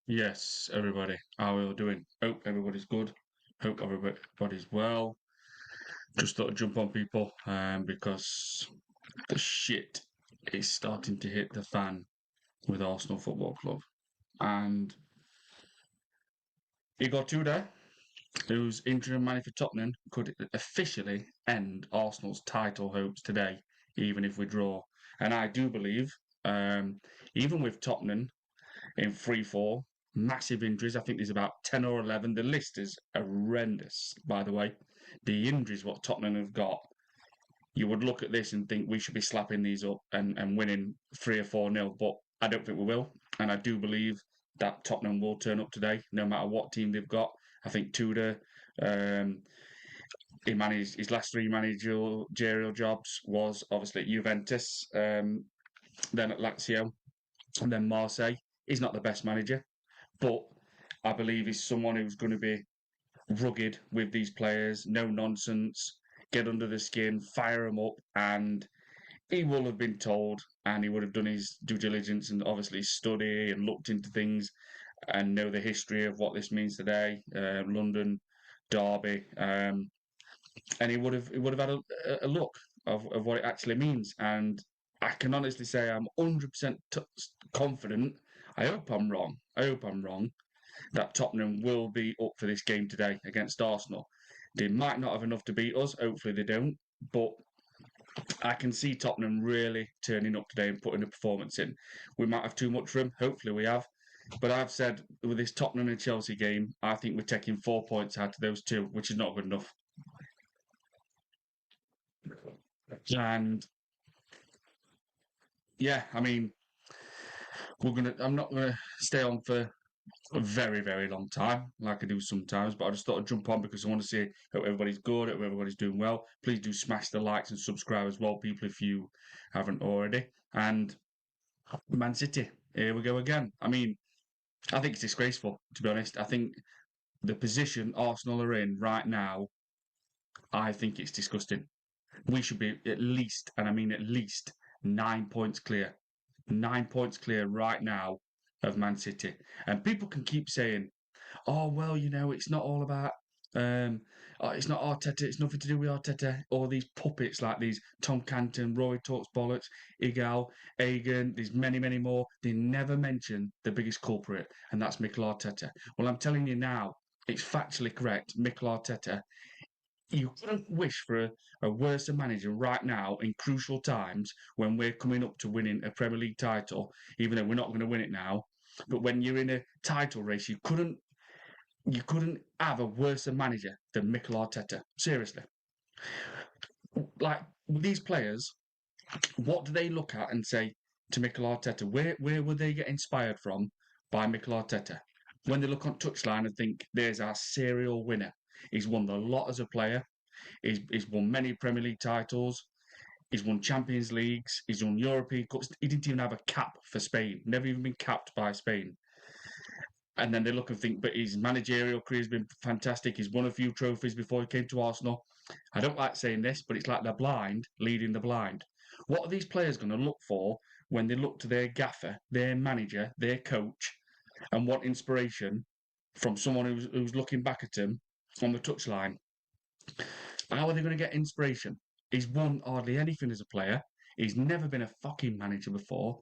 Yes, everybody. How are you all doing? Hope everybody's good. Hope everybody's well. Just thought I'd jump on people because the shit is starting to hit the fan with Arsenal Football Club. And Igor Tudor, who's interim manager for Tottenham, could officially end Arsenal's title hopes today, even if we draw. And I do believe, um, even with Tottenham in free fall. Massive injuries. I think there's about 10 or 11. The list is horrendous, by the way. The injuries what Tottenham have got, you would look at this and think we should be slapping these up and winning 3 or 4 nil, but I don't think we will. And I do believe that Tottenham will turn up today, no matter what team they've got. I think Tudor, um, he managed his last 3 managerial jobs was obviously at Juventus, then at Lazio, and then Marseille. He's not the best manager, but I believe he's someone who's going to be rugged with these players, no nonsense, get under the skin, fire them up, and he will have been told and he would have done his due diligence and obviously study and looked into things and know the history of what this means today, London, Derby, and he would have had a look of what it actually means. And I can honestly say I'm 100% confident. I hope I'm wrong. I hope I'm wrong that Tottenham will be up for this game today against Arsenal. They might not have enough to beat us. Hopefully they don't. But I can see Tottenham really turning up today and putting a performance in. We might have too much for them. Hopefully we have. But I've said with this Tottenham and Chelsea game, I think we're taking 4 points out of those two, which is not good enough. And yeah, I mean, I'm not gonna stay on for a very, very long time, like I do sometimes. But I just thought I'd jump on because I want to see how everybody's good, how everybody's doing well. Please do smash the likes and subscribe as well, people, if you haven't already. And Man City, here we go again. I mean, I think it's disgraceful, to be honest. I think the position Arsenal are in right now, I think it's disgusting. We should be at least, and I mean at least, 9 points clear. 9 points clear right now of Man City. And people can keep saying, oh well, it's not all about it's not Arteta, it's nothing to do with Arteta, or these puppets like these Tom Canton, Roy Talks Bollocks, Igal, Egan, there's many, many more. They never mention the biggest culprit, and that's Mikel Arteta. Well, I'm telling you now, it's factually correct. Mikel Arteta, you couldn't wish for a worse manager right now in crucial times when we're coming up to winning a Premier League title, even though we're not going to win it now. But when you're in a title race, you couldn't have a worse manager than Mikel Arteta. Seriously. Like these players, what do they look at and say to Mikel Arteta? Where would they get inspired from by Mikel Arteta? When they look on touchline and think, there's our serial winner. He's won a lot as a player. He's won many Premier League titles. He's won Champions Leagues. He's won European Cups. He didn't even have a cap for Spain. Never even been capped by Spain. And then they look and think, but his managerial career has been fantastic. He's won a few trophies before he came to Arsenal. I don't like saying this, but it's like the blind leading the blind. What are these players going to look for when they look to their gaffer, their manager, their coach, and want inspiration from someone who's looking back at him on the touchline? How are they going to get inspiration? He's won hardly anything as a player. He's never been a fucking manager before.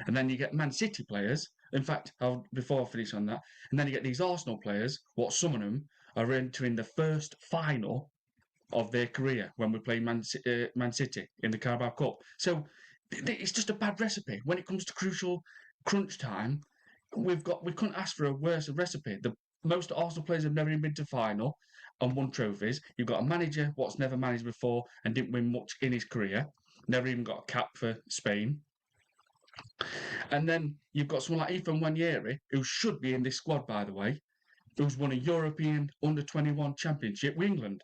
And then you get Man City players. In fact, before I finish on that, and then you get these Arsenal players. What some of them are entering the first final of their career when we play Man City in the Carabao Cup. So it's just a bad recipe when it comes to crucial crunch time. We couldn't ask for a worse recipe. The most Arsenal players have never even been to final and won trophies. You've got a manager what's never managed before and didn't win much in his career. Never even got a cap for Spain. And then you've got someone like Ethan Wanyeri, who should be in this squad, by the way, who's won a European under-21 championship with England.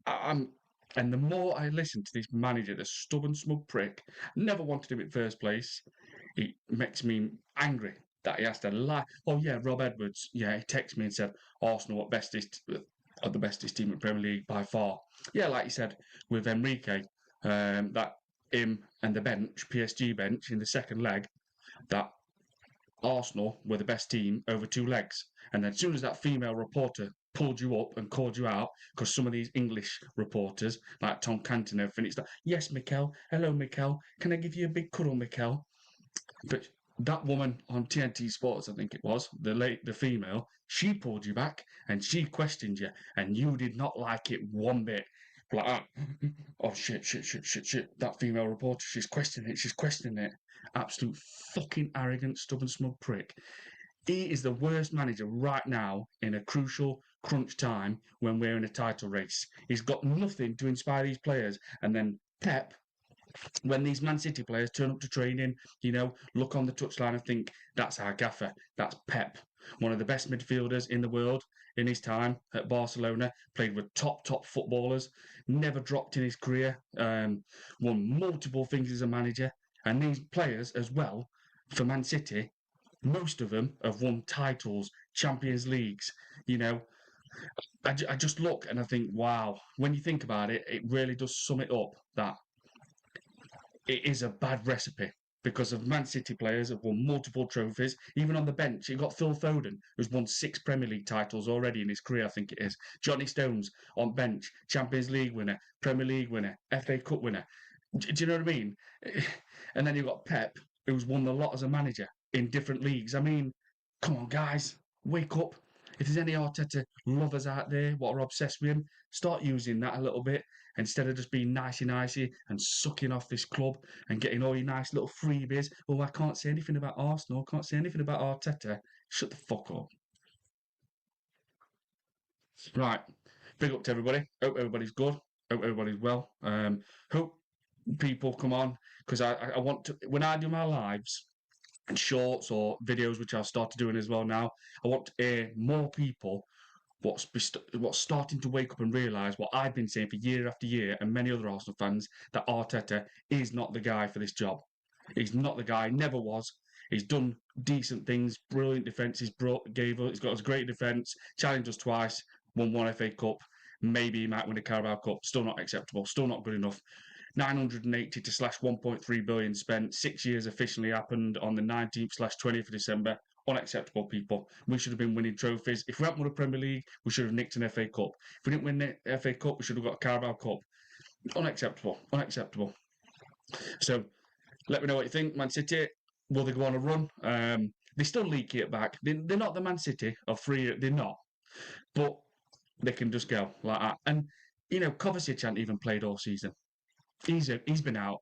I'm, and the more I listen to this manager, the stubborn, smug prick, never wanted him in first place, it makes me angry that he has to lie. Oh yeah, Rob Edwards, yeah, he texted me and said Arsenal are the bestest team in Premier League by far. Yeah, like you said with Enrique, that him and the bench, PSG bench in the second leg, that Arsenal were the best team over 2 legs. And then as soon as that female reporter pulled you up and called you out, because some of these English reporters, like Tom Canton and everything, it's like, yes, Mikel, hello, Mikel, can I give you a big cuddle, Mikel? But that woman on TNT Sports, I think it was, the female, she pulled you back and she questioned you, and you did not like it one bit. Like, oh shit, shit, shit, shit, shit. That female reporter, she's questioning it, she's questioning it. Absolute fucking arrogant, stubborn, smug prick. He is the worst manager right now in a crucial crunch time when we're in a title race. He's got nothing to inspire these players. And then Pep, when these Man City players turn up to training, look on the touchline and think, that's our gaffer, that's Pep. One of the best midfielders in the world in his time at Barcelona, played with top footballers, never dropped in his career, won multiple things as a manager. And these players as well, for Man City, most of them have won titles, Champions Leagues. You know, I just look and I think, wow, when you think about it, it really does sum it up that it is a bad recipe because of Man City players have won multiple trophies. Even on the bench, you've got Phil Foden, who's won 6 Premier League titles already in his career, I think it is. Johnny Stones on bench, Champions League winner, Premier League winner, FA Cup winner. Do you know what I mean? And then you've got Pep, who's won a lot as a manager in different leagues. I mean, come on, guys, wake up. If there's any Arteta lovers out there what are obsessed with him, start using that a little bit instead of just being nicey and sucking off this club and getting all your nice little freebies. Oh, I can't say anything about Arsenal, can't say anything about Arteta. Shut the fuck up. Right. Big up to everybody. Hope everybody's good. Hope everybody's well. Hope people come on because I want to, when I do my lives and shorts or videos, which I've started doing as well now, I want to hear more people what's starting to wake up and realise what I've been saying for year after year, and many other Arsenal fans, that Arteta is not the guy for this job. He's not the guy, never was. He's done decent things, brilliant defence. He's got a great defence, challenged us twice, won 1 FA Cup. Maybe he might win a Carabao Cup. Still not acceptable. Still not good enough. 980 to slash 1.3 billion spent. 6 years officially happened on the 19th slash 20th of December. Unacceptable, people. We should have been winning trophies. If we hadn't won a Premier League, we should have nicked an FA Cup. If we didn't win the FA Cup, we should have got a Carabao Cup. Unacceptable. Unacceptable. So let me know what you think. Man City, will they go on a run? They still leak it back. They're not the Man City of 3. They're not. But they can just go like that. And, Kovacic hasn't even played all season. He's been out.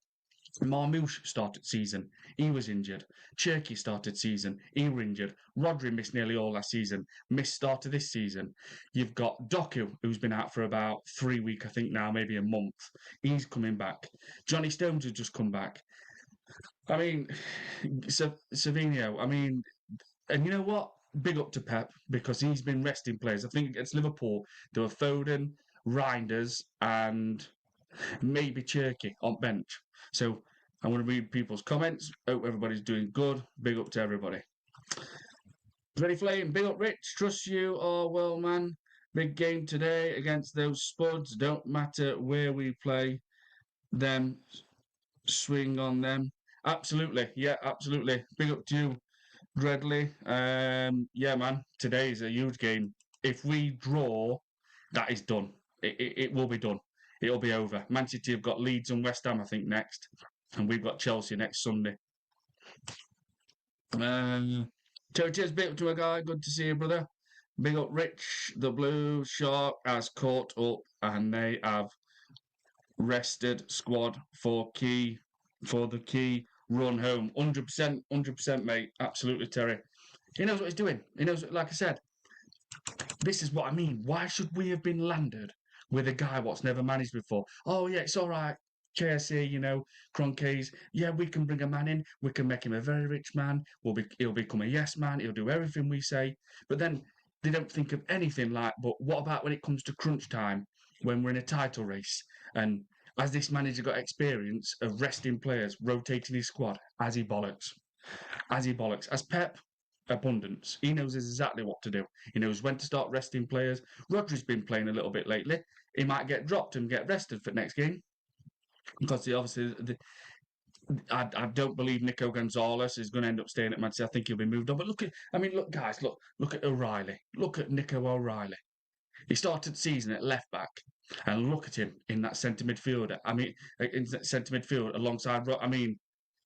Marmoush started season. He was injured. Cherky started season. He was injured. Rodri missed nearly all last season. Missed start of this season. You've got Doku, who's been out for about 3 weeks, I think now, maybe a month. He's coming back. Johnny Stones has just come back. I mean, Savinho, and you know what? Big up to Pep because he's been resting players. I think against Liverpool, there were Foden, Reinders, and maybe Cherky on bench. So I'm going to read people's comments. Hope everybody's doing good. Big up to everybody. Ready Flame, big up Rich. Trust you. Oh, well, man. Big game today against those Spuds. Don't matter where we play them. Swing on them. Absolutely. Yeah, absolutely. Big up to you, Dreadly. Yeah, man. Today is a huge game. If we draw, that is done. It will be done. It'll be over. Man City have got Leeds and West Ham, I think, next. And we've got Chelsea next Sunday. Cheers, big up to a guy. Good to see you, brother. Big up Rich. The Blue Shark has caught up and they have rested squad for the key run home. 100%, mate. Absolutely, Terry. He knows what he's doing. He knows, like I said, this is what I mean. Why should we have been landed with a guy what's never managed before? Oh, yeah, it's all right. KSC, Cronkies. Yeah, we can bring a man in. We can make him a very rich man. He'll become a yes man. He'll do everything we say. But then they don't think of anything like, but what about when it comes to crunch time, when we're in a title race? And has this manager got experience of resting players, rotating his squad? As he bollocks. As Pep, abundance. He knows exactly what to do. He knows when to start resting players. Rodri's been playing a little bit lately. He might get dropped and get rested for next game because obviously I don't believe Nico Gonzalez is going to end up staying at Man City. I think he'll be moved on. But look, guys, look at O'Reilly. Look at Nico O'Reilly. He started the season at left back, and look at him in that centre midfielder. I mean, in centre midfield alongside. I mean,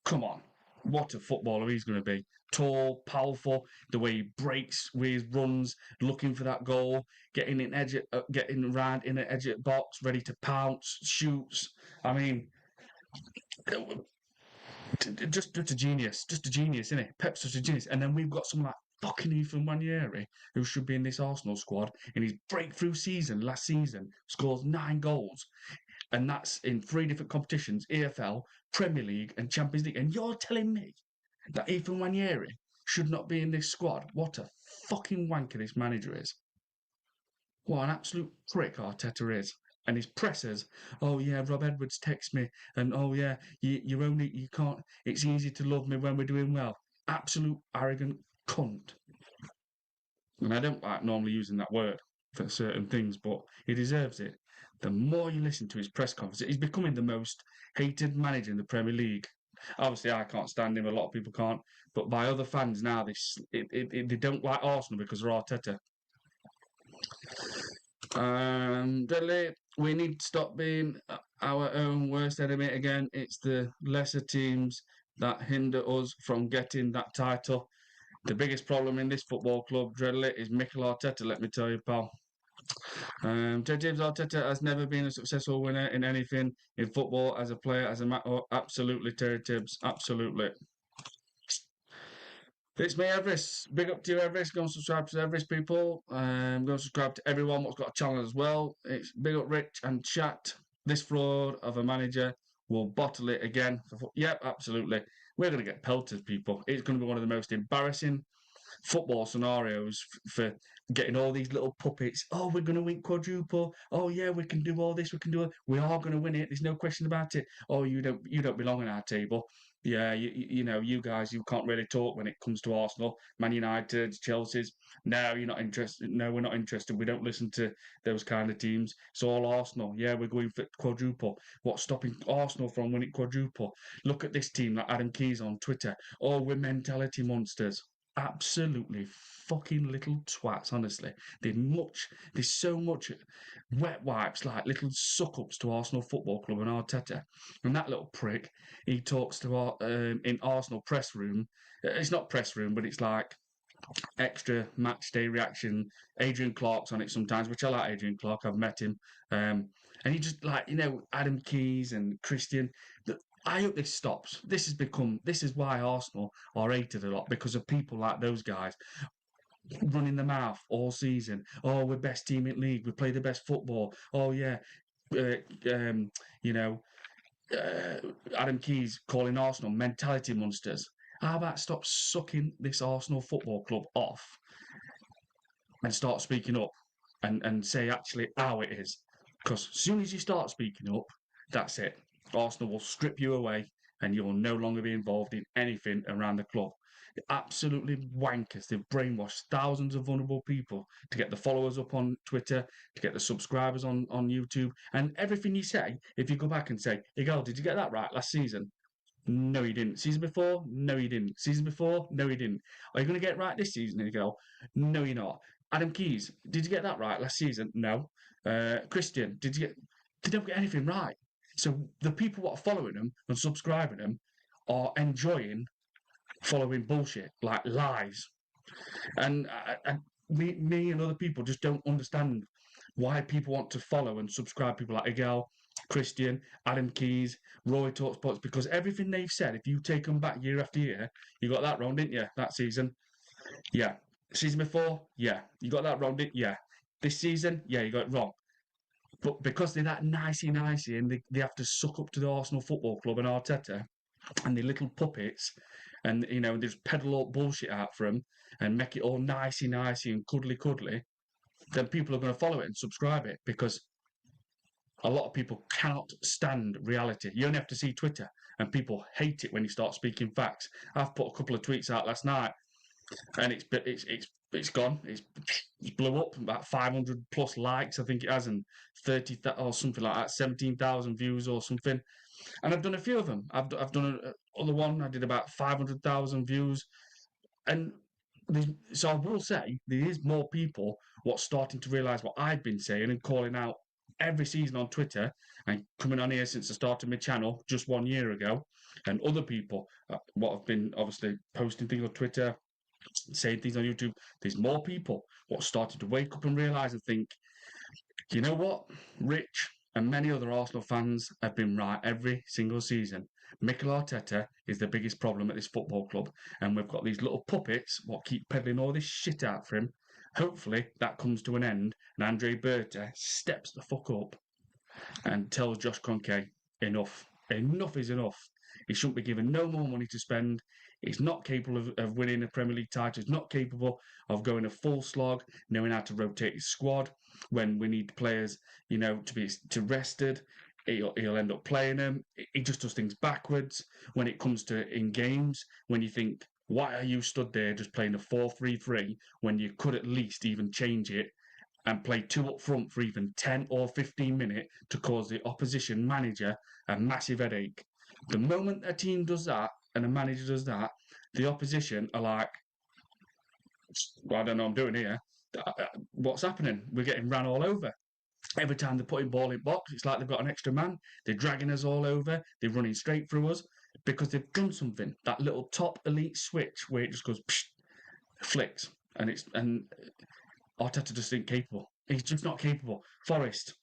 come on, what a footballer he's going to be. Tall, powerful, the way he breaks with his runs, looking for that goal, getting around in the edge of the box, ready to pounce, shoots. I mean, just a genius, isn't it? Pep's such a genius. And then we've got someone like fucking Ethan Wanieri, who should be in this Arsenal squad. In his breakthrough season last season, scores 9 goals, and that's in 3 different competitions: EFL, Premier League, and Champions League. And you're telling me that Ethan Wanieri should not be in this squad? What a fucking wanker this manager is! What an absolute prick Arteta is. And his pressers, oh yeah, Rob Edwards texts me, and oh yeah, you can't, it's easy to love me when we're doing well. Absolute arrogant cunt. And I don't like normally using that word for certain things, but he deserves it. The more you listen to his press conferences, he's becoming the most hated manager in the Premier League. Obviously, I can't stand him. A lot of people can't, but by other fans now, they don't like Arsenal because of Arteta. Dudley, we need to stop being our own worst enemy again. It's the lesser teams that hinder us from getting that title. The biggest problem in this football club, Dreadly, is Mikel Arteta, let me tell you, pal. James Arteta has never been a successful winner in anything in football, as a player, as a man. Oh, absolutely, Terry Tibbs, absolutely. It's me, Everest. Big up to you, Everest. Go and subscribe to Everest, people. Go and subscribe to everyone what's got a channel as well. It's big up Rich and chat. This fraud of a manager will bottle it again. Yep, absolutely. We're going to get pelted, people. It's going to be one of the most embarrassing football scenarios for getting all these little puppets. Oh, we're going to win quadruple. Oh yeah, we can do all this. We can do it. We are going to win it. There's no question about it. Oh, you don't belong on our table. Yeah, you know, you guys, you can't really talk when it comes to Arsenal, Man United, Chelsea's. No, you're not interested. No, we're not interested. We don't listen to those kind of teams. It's all Arsenal. Yeah, we're going for quadruple. What's stopping Arsenal from winning quadruple? Look at this team like Adam Keys on Twitter. Oh, we're mentality monsters. Absolutely fucking little twats, honestly. There's so much wet wipes, like little suck ups to Arsenal Football Club and Arteta. And that little prick, he talks to our in Arsenal press room. It's not press room, but it's like extra match day reaction. Adrian Clark's on it sometimes, which I like Adrian Clark. I've met him. And he just like, Adam Keys and Christian. I hope this stops. This is why Arsenal are hated a lot, because of people like those guys running the mouth all season. Oh, we're best team in league. We play the best football. Oh yeah, uh, um, you know, Adam Keys calling Arsenal mentality monsters. How about stop sucking this Arsenal Football Club off and start speaking up and say actually how it is? Because as soon as you start speaking up, that's it. Arsenal will strip you away and you will no longer be involved in anything around the club. Absolutely wankers. They've brainwashed thousands of vulnerable people to get the followers up on Twitter, to get the subscribers on YouTube. And everything you say, if you go back and say, hey, girl, did you get that right last season? No, you didn't. Season before? No, you didn't. Season before? No, you didn't. Are you going to get it right this season? And you go, no, you're not. Adam Keys, did you get that right last season? No. Christian, did you get? They don't get anything right. So the people that are following them and subscribing them are enjoying following bullshit like lies. And me and other people just don't understand why people want to follow and subscribe people like Igel, Christian, Adam Keys, Roy Talksports, because everything they've said, if you take them back year after year, you got that wrong, didn't you? That season, yeah. Season before, yeah, you got that wrong, didn't you? Yeah. This season, yeah, you got it wrong. But because they're that nicey and they have to suck up to the Arsenal Football Club and Arteta and the little puppets, and they just peddle all bullshit out for them and make it all nicey and cuddly, then people are going to follow it and subscribe it, because a lot of people cannot stand reality. You only have to see Twitter, and people hate it when you start speaking facts. I've put a couple of tweets out last night, and it's gone. It's blew up about 500 plus likes, I think it has, and 30 or something like that, 17,000 views or something. and I've done a few of them. I've done other one. I did about 500,000 views, and so I will say there is more people what's starting to realise what I've been saying and calling out every season on Twitter and coming on here since I started my channel just 1 year ago, and other people what have been obviously posting things on Twitter, saying things on YouTube. There's more people what started to wake up and realise and think, you know what? Rich and many other Arsenal fans have been right every single season. Mikel Arteta is the biggest problem at this football club, and we've got these little puppets what keep peddling all this shit out for him. Hopefully that comes to an end, and Andre Berta steps the fuck up and tells Josh Kroenke, enough. Enough is enough. He shouldn't be given no more money to spend. He's not capable of winning a Premier League title. He's not capable of going a full slog, knowing how to rotate his squad when we need players, to be rested. He'll end up playing them. He just does things backwards when it comes to in games. When you think, why are you stood there just playing a 4-3-3 when you could at least even change it and play two up front for even 10 or 15 minutes to cause the opposition manager a massive headache. The moment a team does that and a manager does that, the opposition are like, well, I don't know what I'm doing here. What's happening? We're getting ran all over. Every time they're putting ball in box, it's like they've got an extra man. They're dragging us all over. They're running straight through us because they've done something. That little top elite switch where it just goes psh, flicks, and Arteta just isn't capable. He's just not capable. Forest,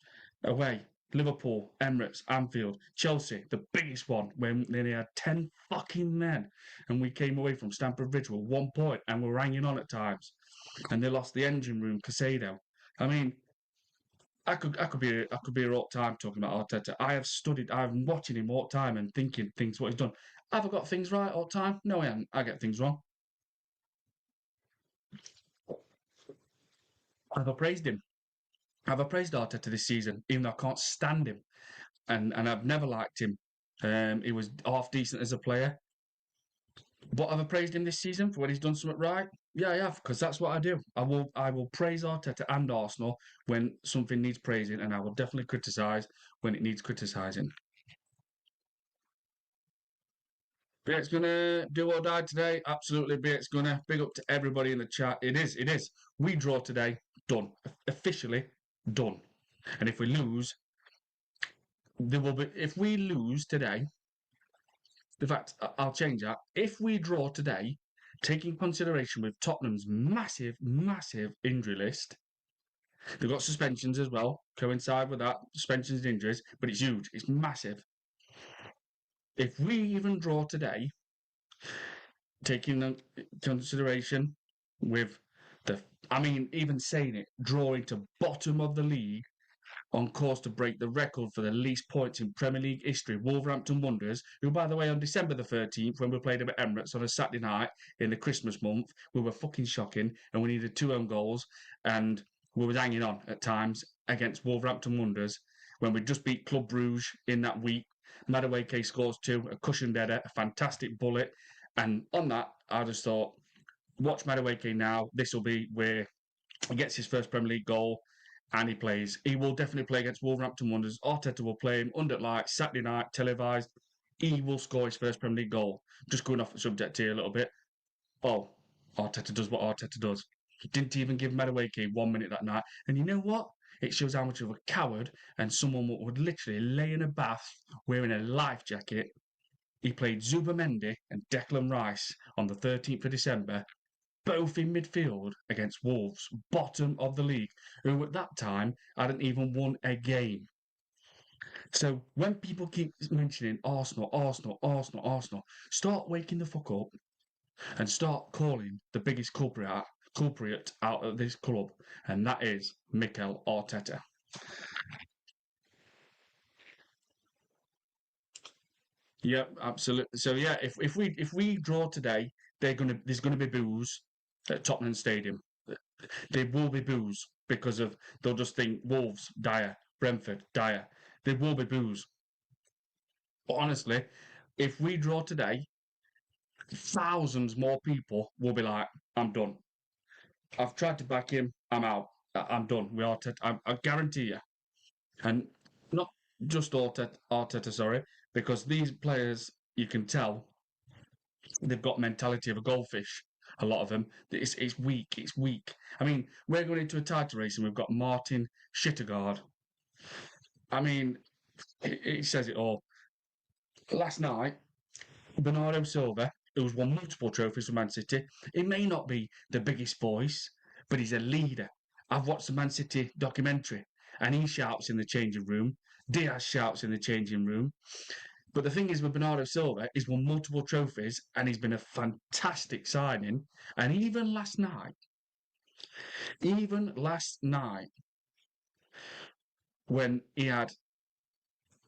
away. Liverpool, Emirates, Anfield, Chelsea, the biggest one, when they had 10 fucking men. And we came away from Stamford Bridge with 1 point and we're hanging on at times. And they lost the engine room, Casado. I mean, I could be here all the time talking about Arteta. I'm watching him all the time and thinking things what he's done. Have I got things right all the time? No, I haven't. I get things wrong. Have I praised him? Have I praised Arteta this season, even though I can't stand him? And I've never liked him. He was half decent as a player. But have I praised him this season for when he's done something right? Yeah, I have, because that's what I do. I will praise Arteta and Arsenal when something needs praising, and I will definitely criticise when it needs criticising. Beat's gonna do or die today. Absolutely, Beat's gonna. Big up to everybody in the chat. It is, it is. We draw today, done. Officially done. And if we lose, there will be. If we lose today, in fact, I'll change that. If we draw today, taking consideration with Tottenham's massive, massive injury list, they've got suspensions as well, coincide with that, suspensions and injuries, but it's huge, it's massive. If we even draw today, taking consideration with the, I mean, even saying it, drawing to bottom of the league, on course to break the record for the least points in Premier League history, Wolverhampton Wanderers, who, by the way, on December the 13th, when we played them at Emirates on a Saturday night in the Christmas month, we were fucking shocking and we needed 2 own goals and we were hanging on at times against Wolverhampton Wanderers when we just beat Club Bruges in that week. Madueke scores two, a cushioned header, a fantastic bullet. And on that, I just thought, watch Madueke now. This will be where he gets his first Premier League goal and he plays. He will definitely play against Wolverhampton Wanderers. Arteta will play him under light, Saturday night, televised. He will score his first Premier League goal. Just going off the subject here a little bit. Oh, Arteta does what Arteta does. He didn't even give Madueke 1 minute that night. And you know what? It shows how much of a coward and someone would literally lay in a bath wearing a life jacket. He played Zubamendi and Declan Rice on the 13th of December, both in midfield against Wolves, bottom of the league, who at that time hadn't even won a game. So when people keep mentioning Arsenal, Arsenal, Arsenal, Arsenal, start waking the fuck up and start calling the biggest culprit out of this club, and that is Mikel Arteta. Yeah, absolutely. So yeah, if we draw today, there's gonna be boos at Tottenham Stadium. There will be boos because of they'll just think Wolves dire, Brentford dire. There will be boos. But honestly, if we draw today, thousands more people will be like, "I'm done. I've tried to back him. I'm out. I'm done. We are. I guarantee you." And not just Arteta. Sorry. because these players, you can tell, they've got mentality of a goldfish. A lot of them, it's weak. It's weak. I mean, we're going into a title race, and we've got Martin Shittergaard. I mean, it says it all. Last night, Bernardo Silva, who's won multiple trophies for Man City, he may not be the biggest voice, but he's a leader. I've watched the Man City documentary, and he shouts in the changing room. Diaz shouts in the changing room. But the thing is with Bernardo Silva, he's won multiple trophies, and he's been a fantastic signing. And even last night, when he had,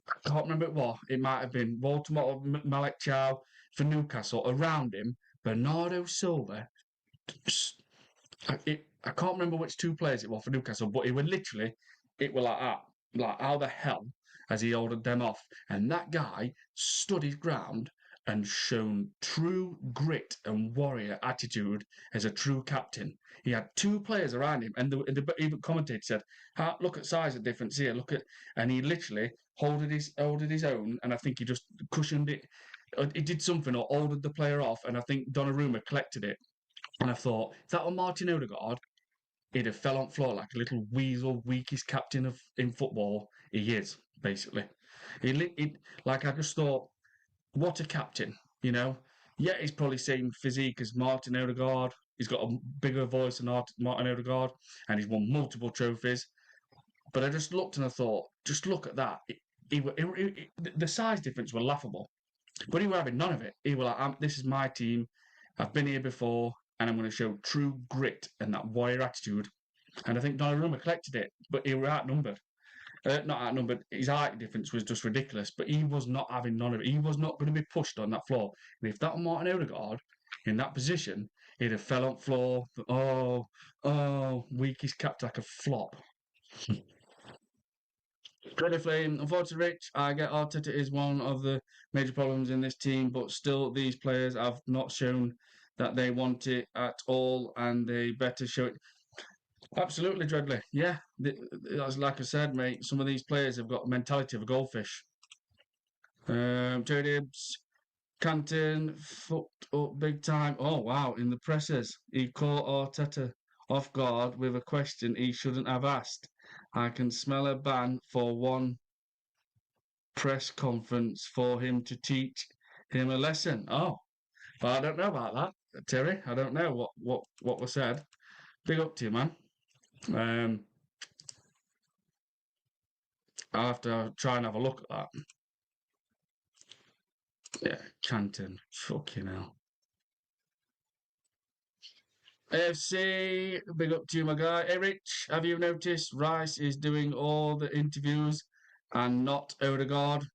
I can't remember what, it might have been Baltimore or Malek Chow for Newcastle around him, Bernardo Silva, I can't remember which two players it was for Newcastle, but it was like that. Like, how the hell has he ordered them off? And that guy stood his ground and shown true grit and warrior attitude as a true captain. He had two players around him, and the even commentator said, "Look at size of difference here. Look at," and he literally holded his own, and I think he just cushioned it. He did something or ordered the player off, and I think Donnarumma collected it. And I thought, if that were Martin Odegaard, he'd have fell on floor like a little weasel, weakest captain of in football. He is, basically. Like, I just thought, what a captain, you know? Yeah, he's probably same physique as Martin Odegaard. He's got a bigger voice than Martin Odegaard, and he's won multiple trophies. But I just looked and I thought, just look at that. The size difference were laughable, but he were having none of it. He was like, "This is my team. I've been here before, and I'm going to show true grit and that warrior attitude." And I think Donnarumma collected it, but he were outnumbered. Not outnumbered. His height difference was just ridiculous, but he was not having none of it. He was not going to be pushed on that floor. And if that were Martin Odegaard in that position, he'd have fell on floor. Oh, weakest capped like a flop. Dreaded Flame, unfortunately, Rich, I get Arteta is one of the major problems in this team, but still, these players have not shown that they want it at all, and they better show it. Absolutely, Dreadly. Yeah, that's like I said, mate. Some of these players have got mentality of a goldfish. Joe Dibbs, Canton, fucked up big time. Oh wow! In the presses, he caught Arteta off guard with a question he shouldn't have asked. I can smell a ban for one press conference for him to teach him a lesson. Oh, but I don't know about that, Terry. I don't know what was said. Big up to you, man. Um, I'll have to try and have a look at that. Yeah, Canton. Fucking hell. AFC, big up to you, my guy. Hey, Rich, have you noticed Rice is doing all the interviews and not Odegaard?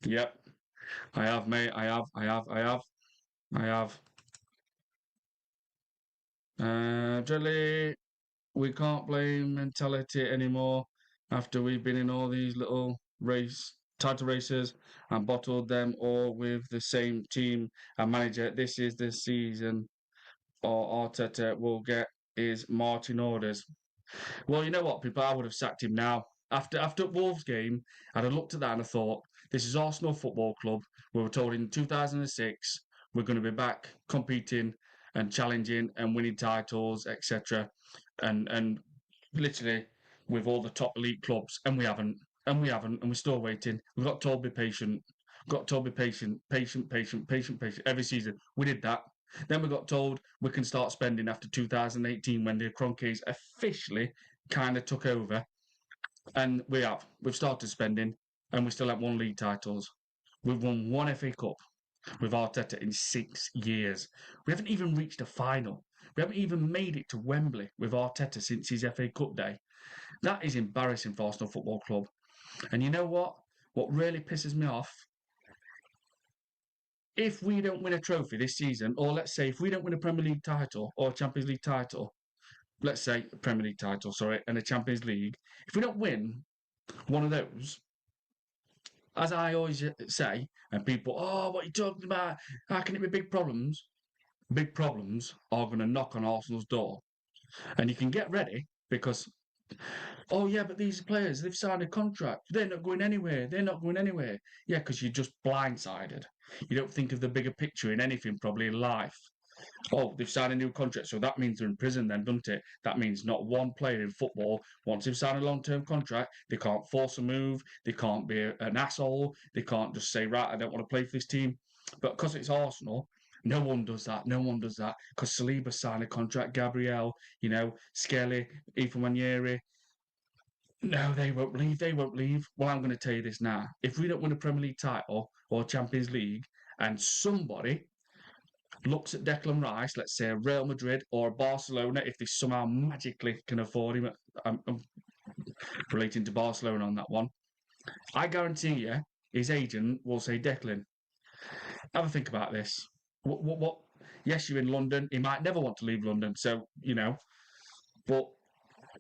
Yep, I have, mate. I have. Jelly, we can't blame mentality anymore after we've been in all these little title races and bottled them all with the same team and manager. This is the season or Arteta will get his marching orders. Well, you know what, people, I would have sacked him now. After Wolves game, I'd have looked at that and I thought, this is Arsenal Football Club. We were told in 2006 we're going to be back competing and challenging and winning titles, etc. And literally with all the top elite clubs, and we're still waiting. We got told be patient. Got told be patient every season. We did that. Then we got told we can start spending after 2018 when the Kroenkes officially kind of took over. And we've started spending, and we still have one league titles. We've won one FA Cup with Arteta in 6 years. We haven't even reached a final. We haven't even made it to Wembley with Arteta since his FA Cup day. That is embarrassing for Arsenal Football Club. And you know what? What really pisses me off? If we don't win a trophy this season, or let's say if we don't win a Premier League title or a Champions League title, let's say a Premier League title, sorry, and a Champions League, if we don't win one of those, as I always say, and people, oh, what are you talking about? How can it be big problems? Big problems are going to knock on Arsenal's door. And you can get ready because Oh yeah, but these players, they've signed a contract. They're not going anywhere. They're not going anywhere. Yeah, because you're just blindsided. You don't think of the bigger picture in anything, probably in life. Oh, they've signed a new contract, so that means they're in prison then, doesn't it? That means not one player in football, once they've signed a long-term contract, they can't force a move, they can't be an asshole, they can't just say, right, I don't want to play for this team. But because it's Arsenal, no one does that. No one does that. Because Saliba signed a contract, Gabriel, Skelly, Ethan Wanyeri. No, they won't leave. They won't leave. Well, I'm going to tell you this now. If we don't win a Premier League title or Champions League, and somebody looks at Declan Rice, let's say a Real Madrid or a Barcelona, if they somehow magically can afford him, I'm relating to Barcelona on that one. I guarantee you, his agent will say, Declan, have a think about this. What? Yes, you're in London. He might never want to leave London, so But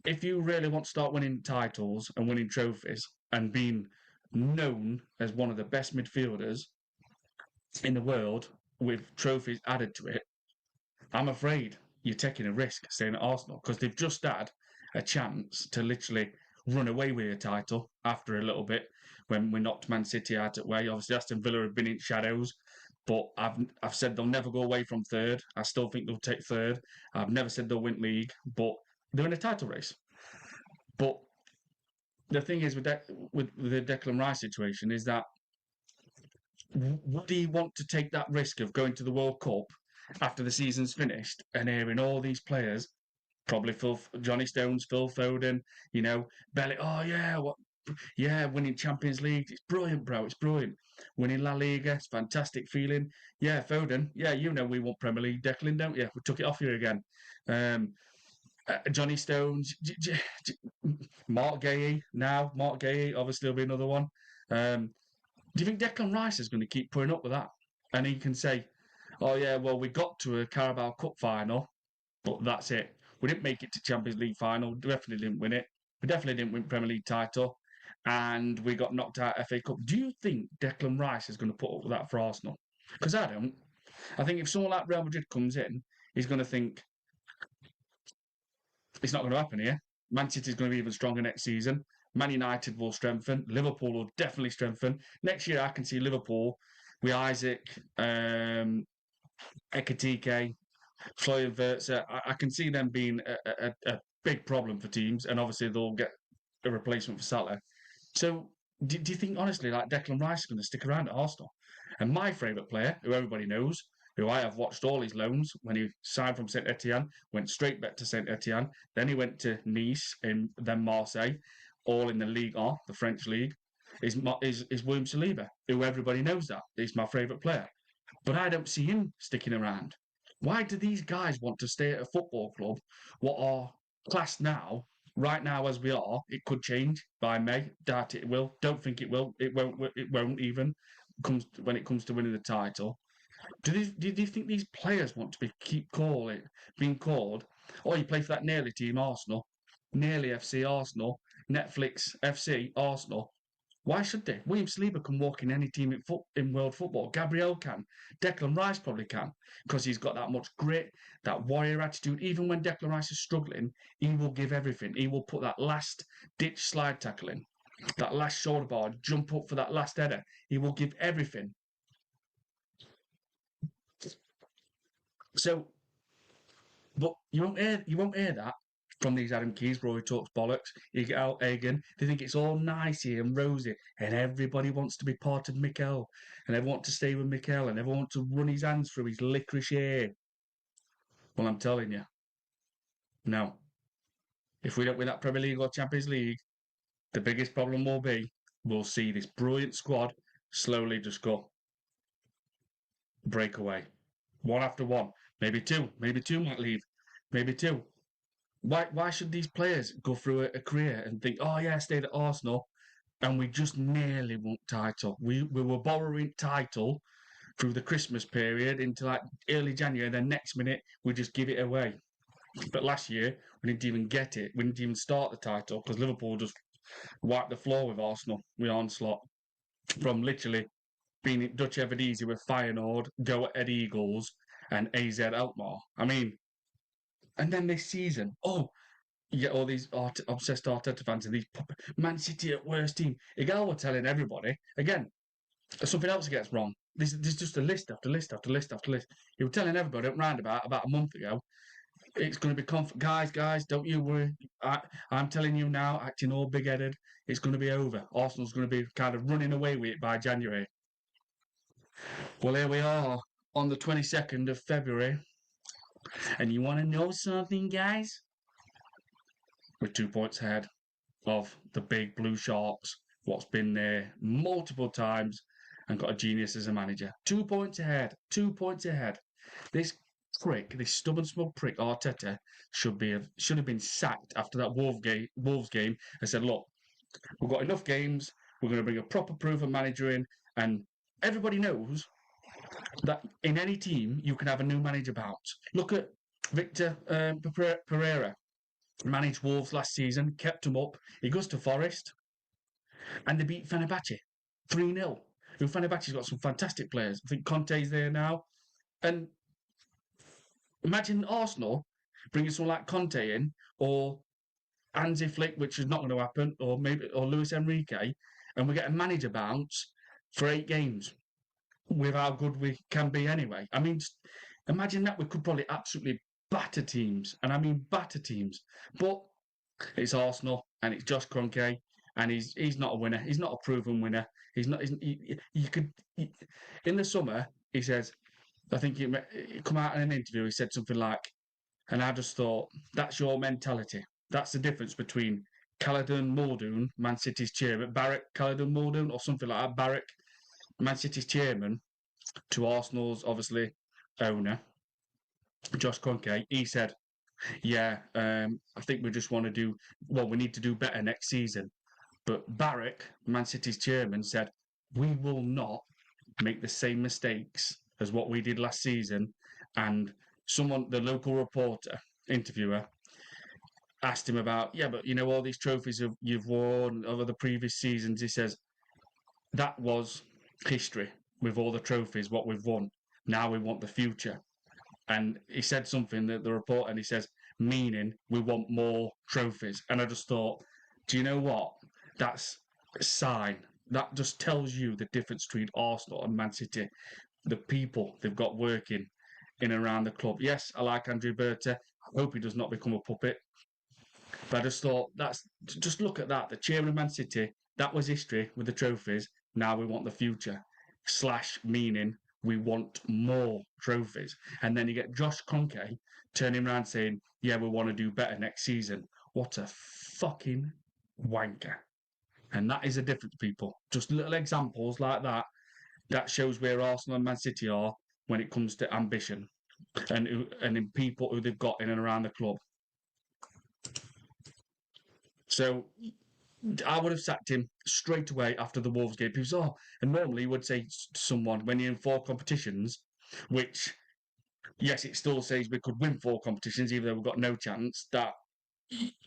if you really want to start winning titles and winning trophies and being known as one of the best midfielders in the world with trophies added to it, I'm afraid you're taking a risk staying at Arsenal because they've just had a chance to literally run away with a title after a little bit when we knocked Man City out at way. Obviously, Aston Villa have been in shadows, but I've said they'll never go away from third. I still think they'll take third. I've never said they'll win league, but they're in a title race. But the thing is with the Declan Rice situation is that would he want to take that risk of going to the World Cup after the season's finished and hearing all these players, probably Johnny Stones, Phil Foden, Belly, oh yeah, yeah, winning Champions League, it's brilliant, bro, it's brilliant. Winning La Liga, it's fantastic feeling. Yeah, Foden, yeah, we won Premier League, Declan, don't you? We took it off you again. Um, Johnny Stones, Mark Gay, obviously will be another one. Um, do you think Declan Rice is going to keep putting up with that? And he can say, oh, yeah, well, we got to a Carabao Cup final, but that's it. We didn't make it to Champions League final. Definitely didn't win it. We definitely didn't win Premier League title. And we got knocked out FA Cup. Do you think Declan Rice is going to put up with that for Arsenal? Because I don't. I think if someone like Real Madrid comes in, he's going to think, it's not going to happen here. Man City is going to be even stronger next season. Man United will strengthen. Liverpool will definitely strengthen. Next year, I can see Liverpool with Isaac, Ekatike, Florian Wirtz. I can see them being a big problem for teams, and obviously they'll get a replacement for Salah. So, do you think honestly, like Declan Rice is going to stick around at Arsenal? And my favourite player, who everybody knows, who I have watched all his loans when he signed from Saint Etienne, went straight back to Saint Etienne. Then he went to Nice and then Marseille, all in the Ligue 1, the French league. Is William Saliba, who everybody knows that he's my favourite player, but I don't see him sticking around. Why do these guys want to stay at a football club? What are classed now, right now as we are? It could change by May. Doubt it will. Don't think it will. It won't. It won't even comes when it comes to winning the title. Do you think these players want to being called? Oh, you play for that nearly team, Arsenal, nearly FC Arsenal, Netflix FC Arsenal. Why should they? William Saliba can walk in any team in world football. Gabriel can. Declan Rice probably can because he's got that much grit, that warrior attitude. Even when Declan Rice is struggling, he will give everything. He will put that last ditch slide tackle in, that last shoulder bar, jump up for that last header. He will give everything. So, but you won't hear that from these Adam Keysborough who talks bollocks. You get out Egan, they think it's all nicey and rosy, and everybody wants to be part of Mikel, and everyone wants to stay with Mikel, and everyone wants to run his hands through his licorice hair. Well, I'm telling you, no. If we don't win that Premier League or Champions League, the biggest problem will be we'll see this brilliant squad slowly just go break away. One after one. Maybe two. Maybe two might leave. Maybe two. Why should these players go through a career and think, oh yeah, I stayed at Arsenal and we just nearly won title. We were borrowing title through the Christmas period into like early January, then next minute we just give it away. But last year we didn't even get it. We didn't even start the title because Liverpool just wiped the floor with Arsenal, with onslaught from literally being Dutch Everdizzi with Feyenoord, Go Ahead Eagles, and AZ Alkmaar. I mean, and then this season, oh, you get all these obsessed Arteta fans and these Man City at worst team. Igal were telling everybody again. Something else he gets wrong. There's just a list after list after list after list. He was telling everybody at roundabout about a month ago. It's going to be guys. Don't you worry. I'm telling you now, acting all big-headed. It's going to be over. Arsenal's going to be kind of running away with it by January. Well, here we are on the 22nd of February, and you want to know something, guys? We're 2 points ahead of the big blue sharks, what's been there multiple times and got a genius as a manager. 2 points ahead. 2 points ahead. This prick, this stubborn smug prick, Arteta, should have been sacked after that Wolves game and said, look, we've got enough games, we're going to bring a proper proven manager in, and everybody knows that in any team you can have a new manager bounce. Look at Victor Pereira. Managed Wolves last season, kept them up. He goes to Forest, and they beat Fenerbahce 3-0. Who Fenerbahce's got some fantastic players. I think Conte's there now. And imagine Arsenal bringing someone like Conte in, or Hansi Flick, which is not going to happen, or Luis Enrique, and we get a manager bounce for 8 games with how good we can be anyway. I mean, imagine that. We could probably absolutely batter teams, and I mean batter teams. But it's Arsenal, and it's Josh Kroenke, and he's not a winner. He's not a proven winner. He's not. In the summer, he says, I think he come out in an interview. He said something like, and I just thought, that's your mentality. That's the difference between Caledon Muldoon, Man City's chairman, Barrick Caledon Muldoon, or something like that. Barrick, Man City's chairman, to Arsenal's obviously owner, Josh Kroenke. He said, yeah, I think we just want to do, well, we need to do better next season. But Barrick, Man City's chairman, said, we will not make the same mistakes as what we did last season. And the local reporter, interviewer, asked him about, yeah, but you know, all these trophies you've won over the previous seasons. He says, that was history with all the trophies, what we've won. Now we want the future. And he said something that the report, and he says, meaning we want more trophies. And I just thought, do you know what? That's a sign. That just tells you the difference between Arsenal and Man City. The people they've got working in and around the club. Yes, I like Andrea Berta. I hope he does not become a puppet. But I just thought, just look at that. The chairman of Man City, that was history with the trophies. Now we want the future. / meaning we want more trophies. And then you get Josh Kroenke turning around saying, yeah, we want to do better next season. What a fucking wanker. And that is a difference, people. Just little examples like that. That shows where Arsenal and Man City are when it comes to ambition and in people who they've got in and around the club. So I would have sacked him straight away after the Wolves game. People and normally you would say to someone when you're in 4 competitions, which, yes, it still says we could win 4 competitions, even though we've got no chance, that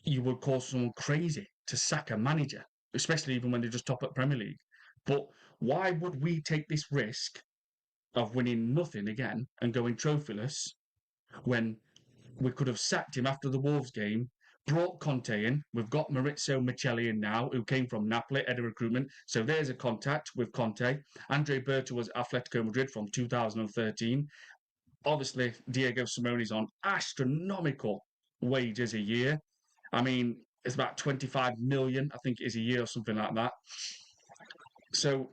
you would call someone crazy to sack a manager, especially even when they're just top at Premier League. But why would we take this risk of winning nothing again and going trophyless when we could have sacked him after the Wolves game, brought Conte in. We've got Maurizio Micheli in now, who came from Napoli, head of recruitment. So there's a contact with Conte. Andre Berta was Atletico Madrid from 2013. Obviously, Diego Simone's on astronomical wages a year. I mean, it's about 25 million, I think it is a year or something like that. So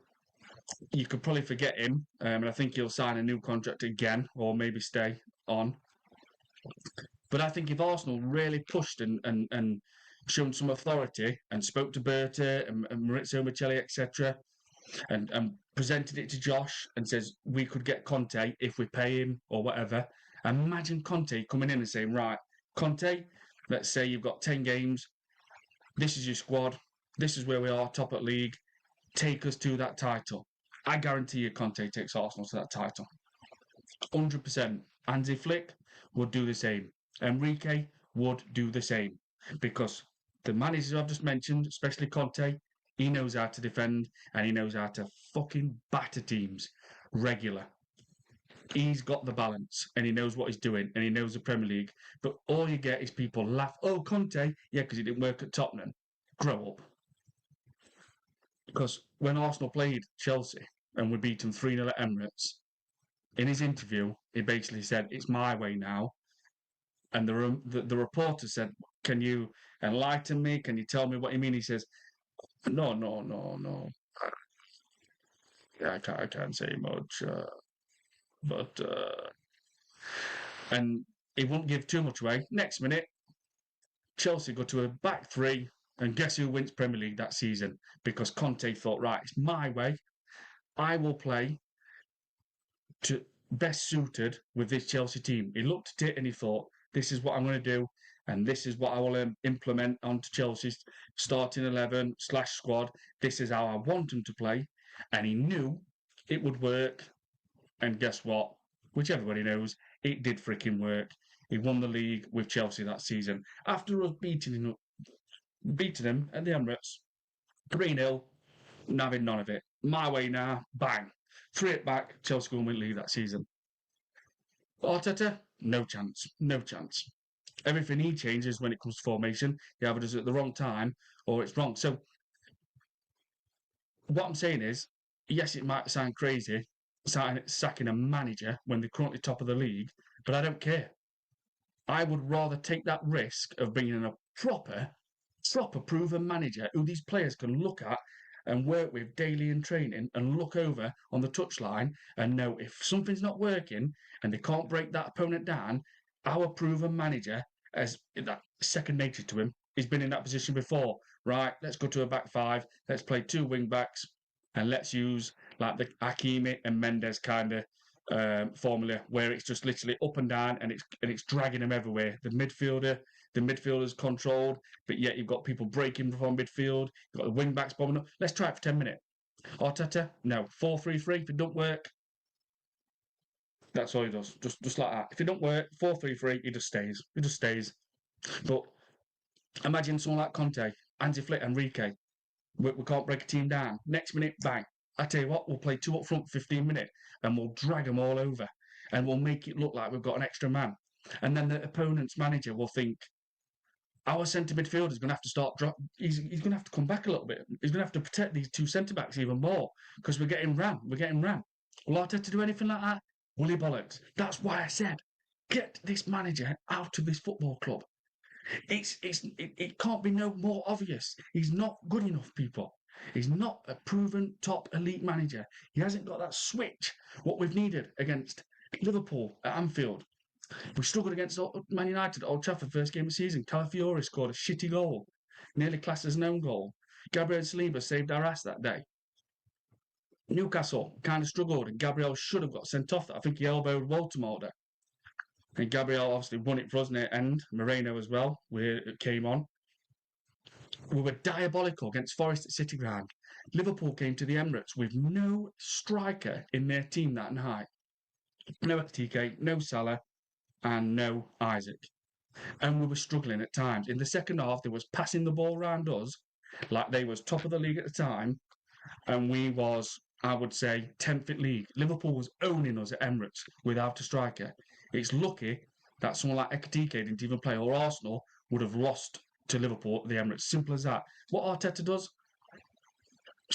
you could probably forget him, and I think he'll sign a new contract again, or maybe stay on. But I think if Arsenal really pushed and shown some authority and spoke to Berta and Maurizio Micheli, etc., and presented it to Josh and says we could get Conte if we pay him or whatever. Imagine Conte coming in and saying, right, Conte, let's say you've got 10 games. This is your squad. This is where we are, top at league. Take us to that title. I guarantee you Conte takes Arsenal to that title. 100%. Hansi Flick would do the same. Enrique would do the same. Because the managers I've just mentioned, especially Conte, he knows how to defend and he knows how to fucking batter teams regular. He's got the balance and he knows what he's doing and he knows the Premier League. But all you get is people laugh. Oh, Conte, yeah, because he didn't work at Tottenham. Grow up. Because when Arsenal played Chelsea and we beat them 3-0 at Emirates, in his interview, he basically said, "It's my way now." And the reporter said, "Can you enlighten me? Can you tell me what you mean?" He says, "No, no, no, no. Yeah, I can't say much, but and he won't give too much away. Next minute, Chelsea go to a back three, and guess who wins Premier League that season? Because Conte thought, right, it's my way. I will play to best suited with this Chelsea team. He looked at it and he thought, this is what I'm going to do, and this is what I will implement onto Chelsea's starting 11 slash squad. This is how I want him to play, and he knew it would work. And guess what? Which everybody knows, it did freaking work. He won the league with Chelsea that season after us beating him at the Emirates 3-0, having none of it. My way now, bang. 3 it back, Chelsea go and win league that season. Arteta, no chance, no chance. Everything he changes when it comes to formation, he either does it at the wrong time or it's wrong. So what I'm saying is, yes, it might sound crazy sacking a manager when they're currently top of the league, but I don't care. I would rather take that risk of bringing in a proper proven manager who these players can look at and work with daily in training and look over on the touchline and know if something's not working and they can't break that opponent down, our proven manager, as that second nature to him, he's been in that position before. Right, let's go to a back five, let's play 2 wing backs, and let's use like the Hakimi and Mendes kind of formula where it's just literally up and down and it's dragging them everywhere. The midfielder's controlled, but yet you've got people breaking from midfield. You've got the wing backs bombing up. Let's try it for 10 minutes. Arteta, no, 4-3-3. If it don't work, that's all he does. Just like that. If it don't work, 4-3-3, he just stays. He just stays. But imagine someone like Conte, Anzi Flick, Enrique. We can't break a team down. Next minute, bang. I tell you what, we'll play 2 up front for 15 minutes and we'll drag them all over and we'll make it look like we've got an extra man. And then the opponent's manager will think, our centre midfielder is going to have to start drop. He's going to have to come back a little bit. He's going to have to protect these 2 centre backs even more because we're getting ran. We're getting ran. Will Arteta do anything like that? Woolly bollocks. That's why I said, get this manager out of this football club. It can't be no more obvious. He's not good enough, people. He's not a proven top elite manager. He hasn't got that switch. What we've needed against Liverpool at Anfield. We struggled against Man United at Old Trafford first game of the season. Calafiori scored a shitty goal, nearly classed as an own goal. Gabriel Saliba saved our ass that day. Newcastle kind of struggled, and Gabriel should have got sent off. I think he elbowed Walter. And Gabriel obviously won it for us near end. Moreno as well, where it came on. We were diabolical against Forest at City Ground. Liverpool came to the Emirates with no striker in their team that night. No TK, no Salah, and no Isaac. And we were struggling at times. In the second half, they was passing the ball around us like they was top of the league at the time, and we was, I would say, 10th in league. Liverpool was owning us at Emirates without a striker. It's lucky that someone like Ekitike didn't even play, or Arsenal would have lost to Liverpool at the Emirates. Simple as that. What Arteta does,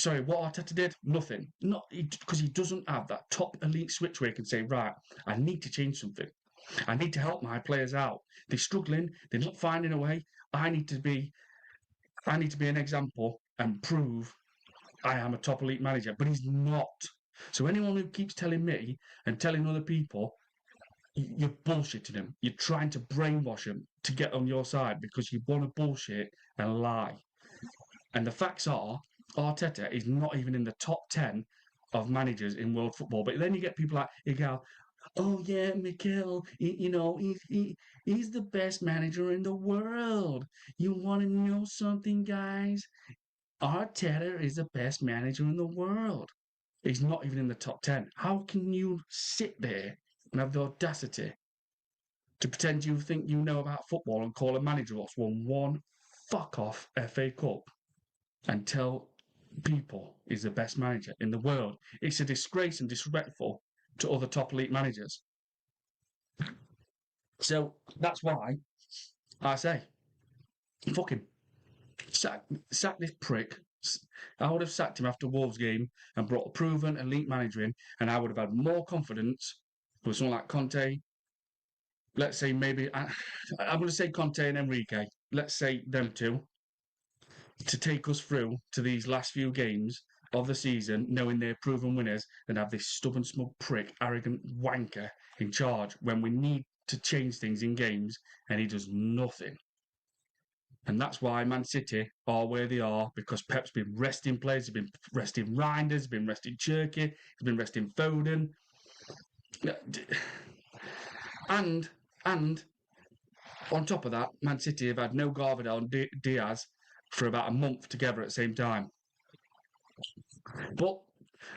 what Arteta did, nothing. Not because he doesn't have that top elite switch where he can say, right, I need to change something. I need to help my players out. They're struggling. They're not finding a way. I need to be an example and prove I am a top elite manager. But he's not. So anyone who keeps telling me and telling other people, you're bullshitting them. You're trying to brainwash them to get on your side because you want to bullshit and lie. And the facts are, Arteta is not even in the top 10 of managers in world football. But then you get people like Igal, oh yeah, Mikel, he's the best manager in the world. You want to know something, guys? Arteta is the best manager in the world. He's not even in the top 10. How can you sit there and have the audacity to pretend you think you know about football and call a manager what's won one fuck off FA Cup and tell people he's the best manager in the world? It's a disgrace and disrespectful to other top elite managers. So that's why I say, fuck him. Sack this prick. I would have sacked him after Wolves game and brought a proven elite manager in, and I would have had more confidence with someone like Conte. Let's say maybe I'm going to say Conte and Enrique. Let's say them two to take us through to these last few games of the season, knowing they're proven winners, than have this stubborn, smug prick, arrogant wanker in charge when we need to change things in games, and he does nothing. And that's why Man City are where they are, because Pep's been resting players, he's been resting Reinders, he's been resting Cherky, he's been resting Foden. And on top of that, Man City have had no Garvidal and Diaz for about a month together at the same time. But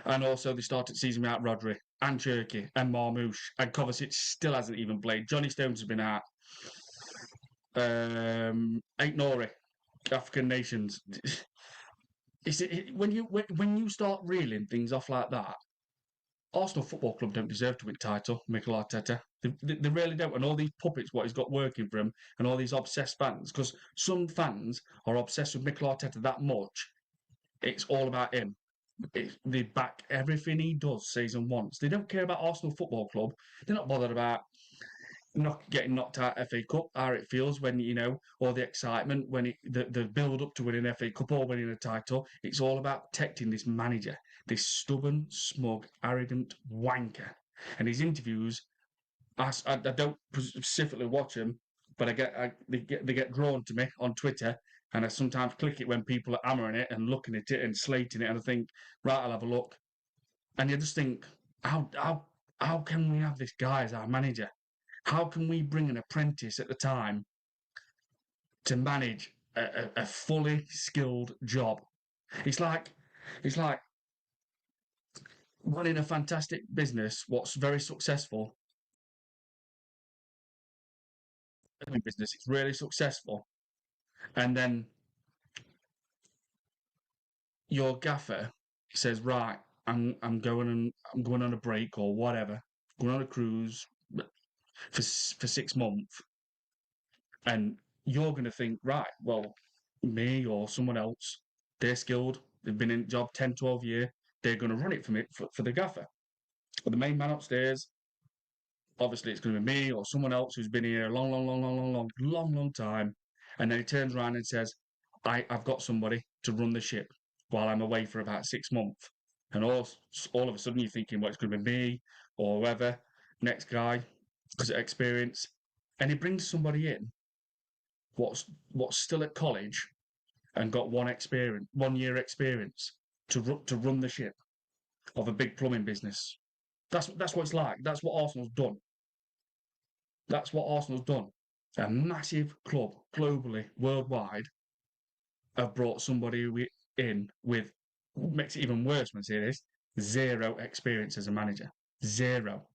and also they started the season without Rodri and Cherky and Marmoush, and Kovacic still hasn't even played. Johnny Stones has been out. Ain't Nori, African nations. When you start reeling things off like that, Arsenal Football Club don't deserve to win title, Mikel Arteta. They really don't. And all these puppets, what he's got working for him, and all these obsessed fans, because some fans are obsessed with Mikel Arteta that much, it's all about him. They back everything he does, says and wants. They don't care about Arsenal Football Club. They're not bothered about getting knocked out FA Cup, how it feels when, or the excitement when the build up to winning FA Cup or winning a title. It's all about protecting this manager, this stubborn, smug, arrogant wanker. And his interviews, I don't specifically watch them, but they get drawn to me on Twitter, and I sometimes click it when people are hammering it and looking at it and slating it, and I think, right, I'll have a look. And you just think, how can we have this guy as our manager? How can we bring an apprentice at the time to manage a fully skilled job? It's like running a fantastic business, what's very successful. Business, it's really successful, and then your gaffer says, "Right, I'm going on a break or whatever, going on a cruise for 6 months," and you're going to think, right, well, me or someone else, they're skilled, they've been in the job 10, 12 years, they're going to run it for me, for the gaffer. But the main man upstairs, obviously it's going to be me or someone else who's been here a long time. And then he turns around and says, I've got somebody to run the ship while I'm away for about 6 months. And all of a sudden you're thinking, well, it's going to be me or whoever, next guy, because of experience. And he brings somebody in what's still at college and got 1 year experience to run the ship of a big plumbing business. That's what it's like. That's what Arsenal's done. That's what Arsenal's done. A massive club globally, worldwide, have brought somebody in with, makes it even worse when I say this, zero experience as a manager. Zero.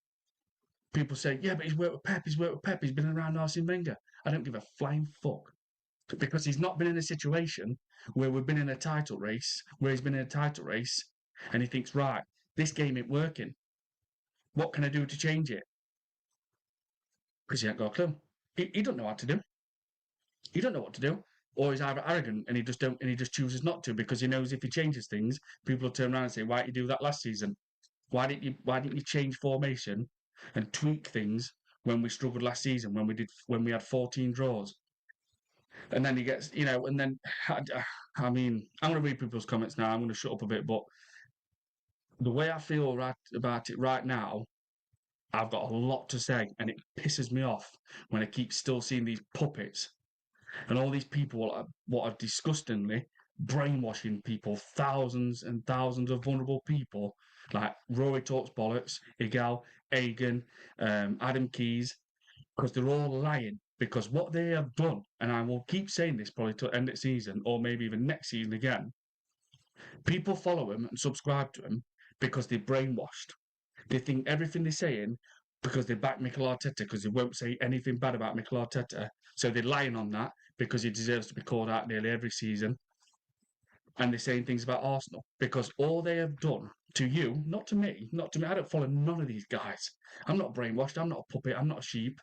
People say, yeah, but he's worked with Pep, he's been around Arsene Wenger. I don't give a flying fuck. Because he's not been in a situation where we've been in a title race, where he's been in a title race, and he thinks, right, this game ain't working. What can I do to change it? Because he ain't got a clue. He don't know what to do. He don't know what to do. Or he's either arrogant and he just chooses not to because he knows if he changes things, people will turn around and say, why didn't you do that last season? Why didn't you change formation and tweak things when we struggled last season, when we had 14 draws? And then he gets, and then I mean, I'm going to read people's comments now. I'm going to shut up a bit, but the way I feel about it right now, I've got a lot to say, and it pisses me off when I keep still seeing these puppets and all these people what are disgustingly brainwashing people, thousands and thousands of vulnerable people, like Rory talks bollocks, Igal, Egan, Adam Keys, because they're all lying. Because what they have done, and I will keep saying this probably till end of the season, or maybe even next season again, people follow him and subscribe to him because they're brainwashed. They think everything they're saying because they back Mikel Arteta because they won't say anything bad about Mikel Arteta. So they're lying on that because he deserves to be called out nearly every season. And they're saying things about Arsenal because all they have done to you, not to me, not to me. I don't follow none of these guys. I'm not brainwashed. I'm not a puppet. I'm not a sheep.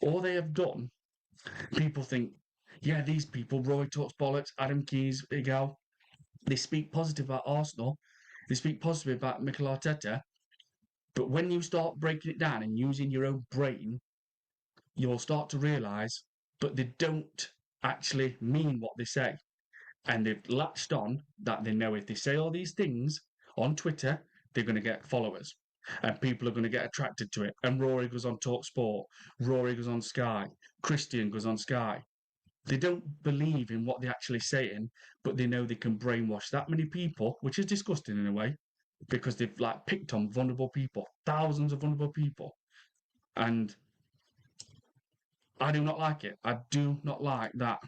All they have done, people think, yeah, these people, Roy talks bollocks, Adam Keys, Big Al, they speak positive about Arsenal. They speak positive about Mikel Arteta. But when you start breaking it down and using your own brain, you'll start to realise, but they don't actually mean what they say. And they've latched on that they know if they say all these things on Twitter, they're going to get followers. And people are going to get attracted to it. And Rory goes on Talk Sport, Rory goes on Sky, Christian goes on Sky. They don't believe in what they're actually saying, but they know they can brainwash that many people, which is disgusting in a way, because they've like picked on vulnerable people, thousands of vulnerable people. And I do not like it. I do not like that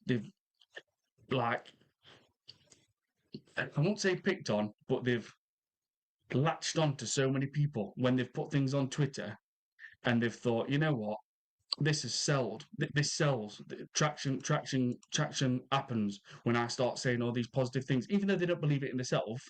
they've like I won't say picked on, but they've latched on to so many people when they've put things on Twitter and they've thought, you know what, this is sold. This sells. Traction happens when I start saying all these positive things, even though they don't believe it in themselves.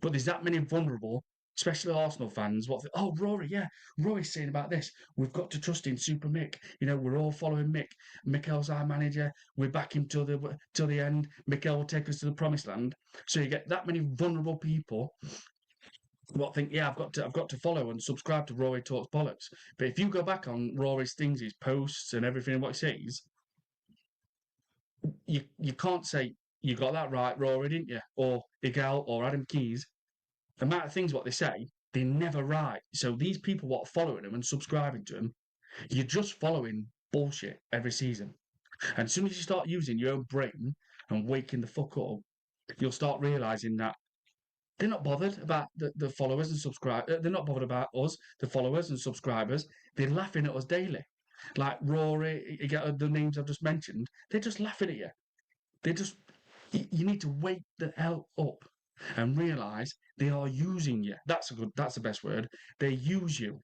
But there's that many vulnerable, especially Arsenal fans. Oh, Rory, yeah, Rory's saying about this. We've got to trust in Super Mick. You know, we're all following Mick. Mikel's our manager. We back him till the end. Mikel will take us to the promised land. So you get that many vulnerable people what think, yeah, I've got to follow and subscribe to Rory Talks Bollocks. But if you go back on Rory's things, his posts and everything what he says, you can't say you got that right, Rory, didn't you? Or Igal or Adam Keys. The amount of things what they say, they're never right. So these people what are following him and subscribing to him, you're just following bullshit every season. And as soon as you start using your own brain and waking the fuck up, you'll start realizing that they're not bothered about the followers and subscribers. They're not bothered about us, the followers and subscribers. They're laughing at us daily. Like Rory, you get the names I've just mentioned. They're just laughing at you. They just, you need to wake the hell up and realise they are using you. That's the best word. They use you.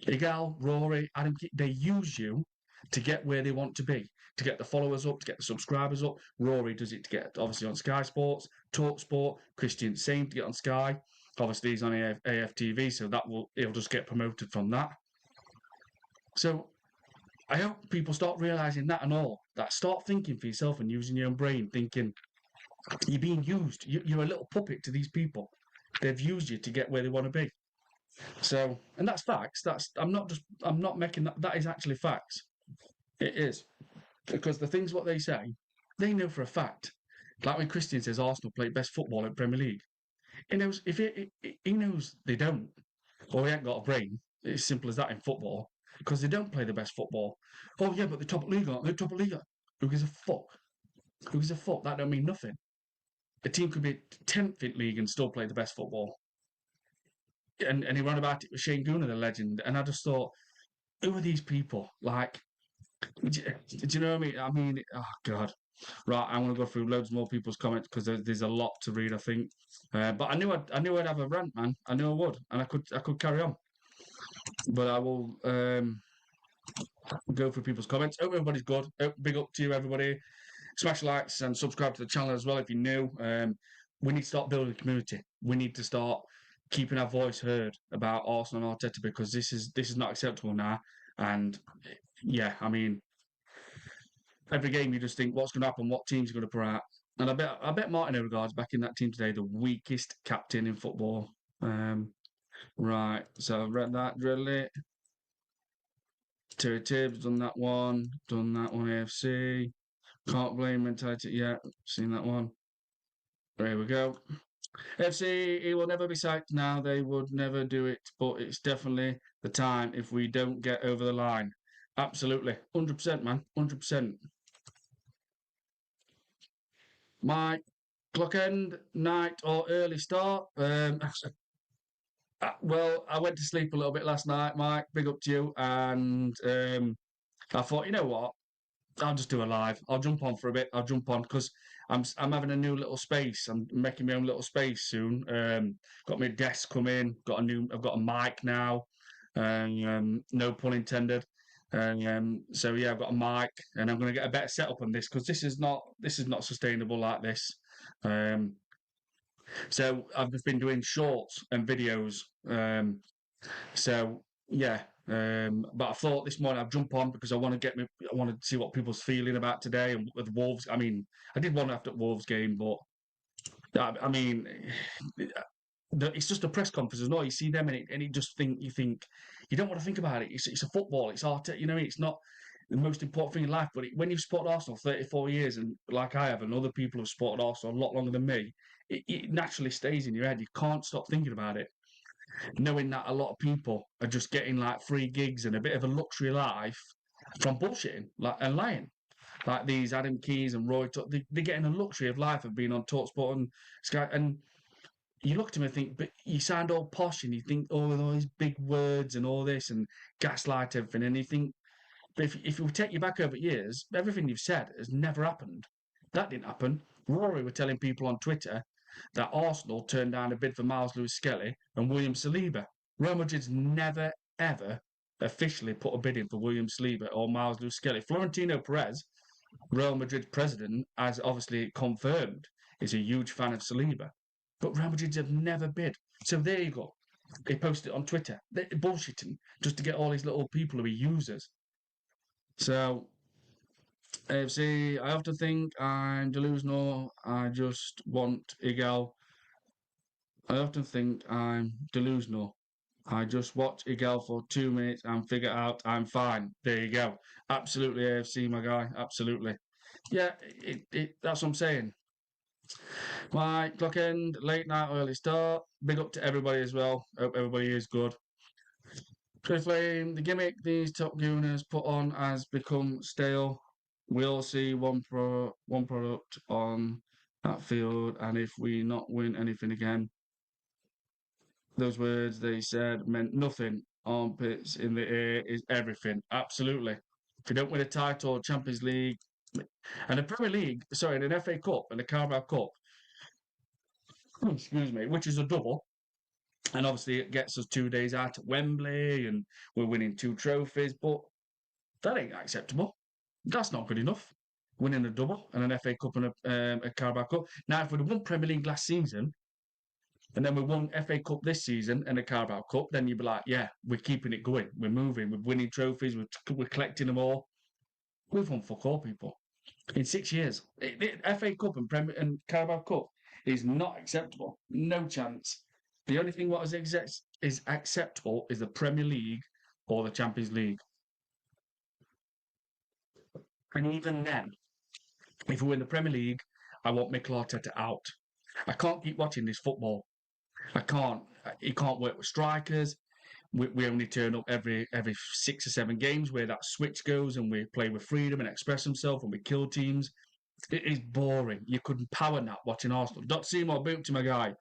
Igal, Rory, Adam, they use you to get where they want to be, to get the followers up, to get the subscribers up. Rory does it to get obviously on Sky Sports, Talk Sport. Christian same to get on Sky. Obviously he's on AFTV, so he'll just get promoted from that. So I hope people start realizing that and all. That start thinking for yourself and using your own brain, thinking you're being used. You're a little puppet to these people. They've used you to get where they want to be. So, and that's facts. I'm not making that. That is actually facts. It is because the things what they say, they know for a fact. Like when Christian says Arsenal play best football in Premier League, he knows if he knows they don't, or he ain't got a brain. It's simple as that in football because they don't play the best football. Oh yeah, but the top league aren't they? Top league. Who gives a fuck? Who gives a fuck? That don't mean nothing. A team could be 10th in league and still play the best football. And he ran about it with Shane Gooner, the legend. And I just thought, who are these people? Like, do you know what I mean? I mean, oh God. Right, I'm going to go through loads more people's comments because there's a lot to read, I think. But I knew I'd have a rant, man. I knew I would, and I could carry on. But I will go through people's comments. Hope everybody's good. Big up to you, everybody. Smash likes and subscribe to the channel as well if you're new. We need to start building a community. We need to start keeping our voice heard about Arsenal and Arteta because this is not acceptable now. And yeah, I mean, every game you just think what's going to happen, what team's going to put out. And I bet Martin Odegaard's back in that team today, the weakest captain in football. Right, so I've read that, drill it. Terry Tibbs done that one, AFC. Can't blame mentality yet. Seen that one. There we go. FC, he will never be sacked now. They would never do it, but it's definitely the time if we don't get over the line. Absolutely. 100%, man. 100%. My clock end, night, or early start. Well, I went to sleep a little bit last night, Mike. Big up to you. And I thought, you know what? I'll just do a live. I'll jump on for a bit. I'll jump on because I'm having a new little space. I'm making my own little space soon. Got my desk coming. I've got a mic now. No pun intended. So yeah, I've got a mic, and I'm going to get a better setup on this because this is not sustainable like this. Um, So I've just been doing shorts and videos. So yeah, but I thought this morning I'd jump on because I want to see what people's feeling about today and with Wolves. I mean, I did one after Wolves game, but I mean, it's just a press conference as well. You see them and you think you don't want to think about it. It's a football. It's art. You know, it's not the most important thing in life. But when you've supported Arsenal 34 years, and like I have, and other people have supported Arsenal a lot longer than me, it naturally stays in your head. You can't stop thinking about it, knowing that a lot of people are just getting like free gigs and a bit of a luxury life from bullshitting like and lying. Like these Adam Keys and they're getting a luxury of life of being on Talksport and Sky. And you look at him and think, but you sound all posh and you think, oh, with all these big words and all this and gaslight everything. And you think, but if we take you back over years, everything you've said has never happened. That didn't happen. Rory were telling people on Twitter that Arsenal turned down a bid for Miles Lewis-Skelly and William Saliba. Real Madrid's never, ever officially put a bid in for William Saliba or Miles Lewis-Skelly. Florentino Perez, Real Madrid's president, has obviously confirmed is a huge fan of Saliba. But Real Madrid have never bid. So there you go. He posted it on Twitter. They're bullshitting just to get all these little people who are users. So AFC, I often think I'm delusional. I just want Igel. I often think I'm delusional. I just watch Igel for 2 minutes and figure out I'm fine. There you go. Absolutely AFC, my guy. Absolutely. Yeah, that's what I'm saying. My clock end, late night, early start. Big up to everybody as well. Hope everybody is good. Flame, the gimmick these top gooners put on has become stale. We'll see one product on that field, and if we not win anything again, those words they said meant nothing. Armpits in the air is everything. Absolutely. If you don't win a title, Champions League, and the Premier League, sorry, and an FA Cup and the Carabao Cup, excuse me, which is a double, and obviously it gets us 2 days out at Wembley, and we're winning 2 trophies, but that ain't acceptable. That's not good enough. Winning a double and an FA Cup and a Carabao Cup. Now, if we'd have won Premier League last season and then we won FA Cup this season and a Carabao Cup, then you'd be like, yeah, we're keeping it going. We're moving. We're winning trophies. We're collecting them all. We've won fuck all, people. In 6 years, the FA Cup and Premier and Carabao Cup is not acceptable. No chance. The only thing what is acceptable is the Premier League or the Champions League. And even then, if we win the Premier League, I want Mikel Arteta out. I can't keep watching this football. I can't. He can't work with strikers. We only turn up every 6 or 7 games where that switch goes and we play with freedom and express himself and we kill teams. It is boring. You couldn't power nap watching Arsenal. Dot Seymour, boot to my guy.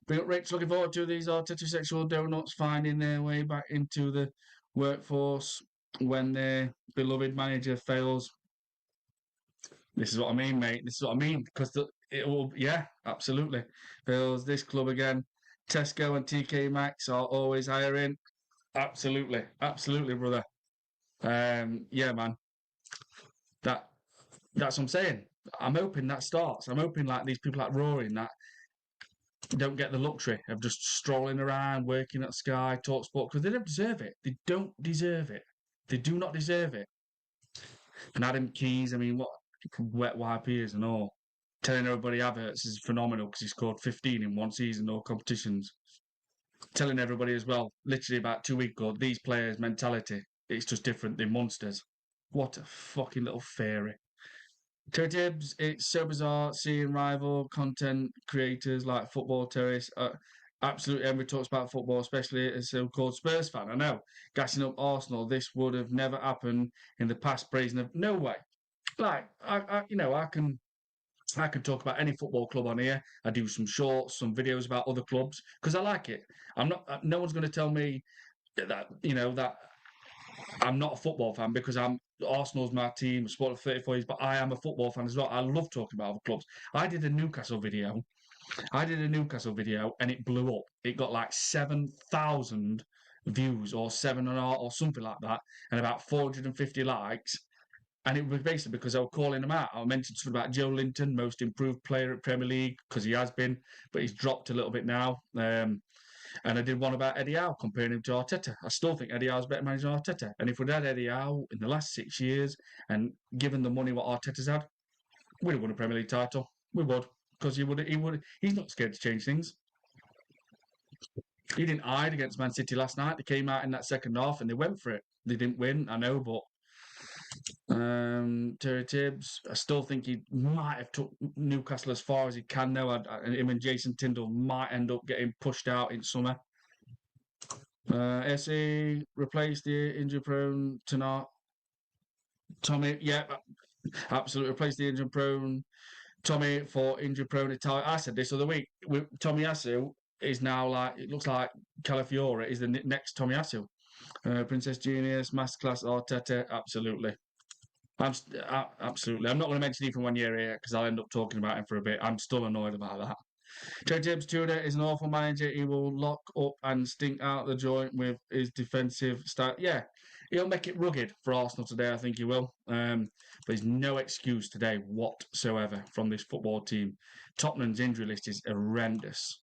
But Rich, looking forward to these Arteta sexual donuts finding their way back into the workforce when their beloved manager fails. This is what I mean, mate. This is what I mean because it will, yeah, absolutely. Feels this club again. Tesco and TK Maxx are always hiring. Absolutely, absolutely, brother. Yeah, man. That that's what I'm saying. I'm hoping that starts. I'm hoping like these people like Rory and that don't get the luxury of just strolling around, working at Sky, Talksport because they don't deserve it. They don't deserve it. They do not deserve it. And Adam Keys, I mean, what wet wipe ears and all. Telling everybody Havertz is phenomenal because he scored 15 in one season, no competitions. Telling everybody as well, literally about 2 weeks ago, these players' mentality, it's just different. They're monsters. What a fucking little fairy. Terry Tibbs, it's so bizarre seeing rival content creators like Football Terrace. Absolutely, everybody talks about football, especially as a so-called Spurs fan. I know, gassing up Arsenal. This would have never happened in the past. Praising of no way. Like I can talk about any football club on here. I do some shorts, some videos about other clubs because I like it. I'm not. No one's going to tell me that that I'm not a football fan because I'm Arsenal's my team. I've supported 34 years, but I am a football fan as well. I love talking about other clubs. I did a Newcastle video. I did a Newcastle video and it blew up. It got like 7,000 views or seven and a half or something like that, and about 450 likes. And it was basically because I was calling him out. I mentioned something about Joe Linton, most improved player at Premier League, because he has been, but he's dropped a little bit now. And I did one about Eddie Howe, comparing him to Arteta. I still think Eddie Howe's better manager than Arteta. And if we'd had Eddie Howe in the last 6 years and given the money what Arteta's had, we'd have won a Premier League title. We would, because he's not scared to change things. He didn't hide against Man City last night. They came out in that second half and they went for it. They didn't win, I know, but Terry Tibbs, I still think he might have took Newcastle as far as he can now. Him and Jason Tyndall might end up getting pushed out in summer. SE replaced the injury-prone tonight. Tommy, yeah, absolutely replaced the injury-prone Tommy for injury-prone Italian. I said this other week. Tommy Asu is now like, it looks like Calafiore is the next Tommy Asu. Princess Genius, Masterclass Arteta, absolutely. Absolutely. I'm not going to mention even 1 year here because I'll end up talking about him for a bit. I'm still annoyed about that. Joe James Tudor is an awful manager. He will lock up and stink out the joint with his defensive style. Yeah, he'll make it rugged for Arsenal today. I think he will. But there's no excuse today whatsoever from this football team. Tottenham's injury list is horrendous.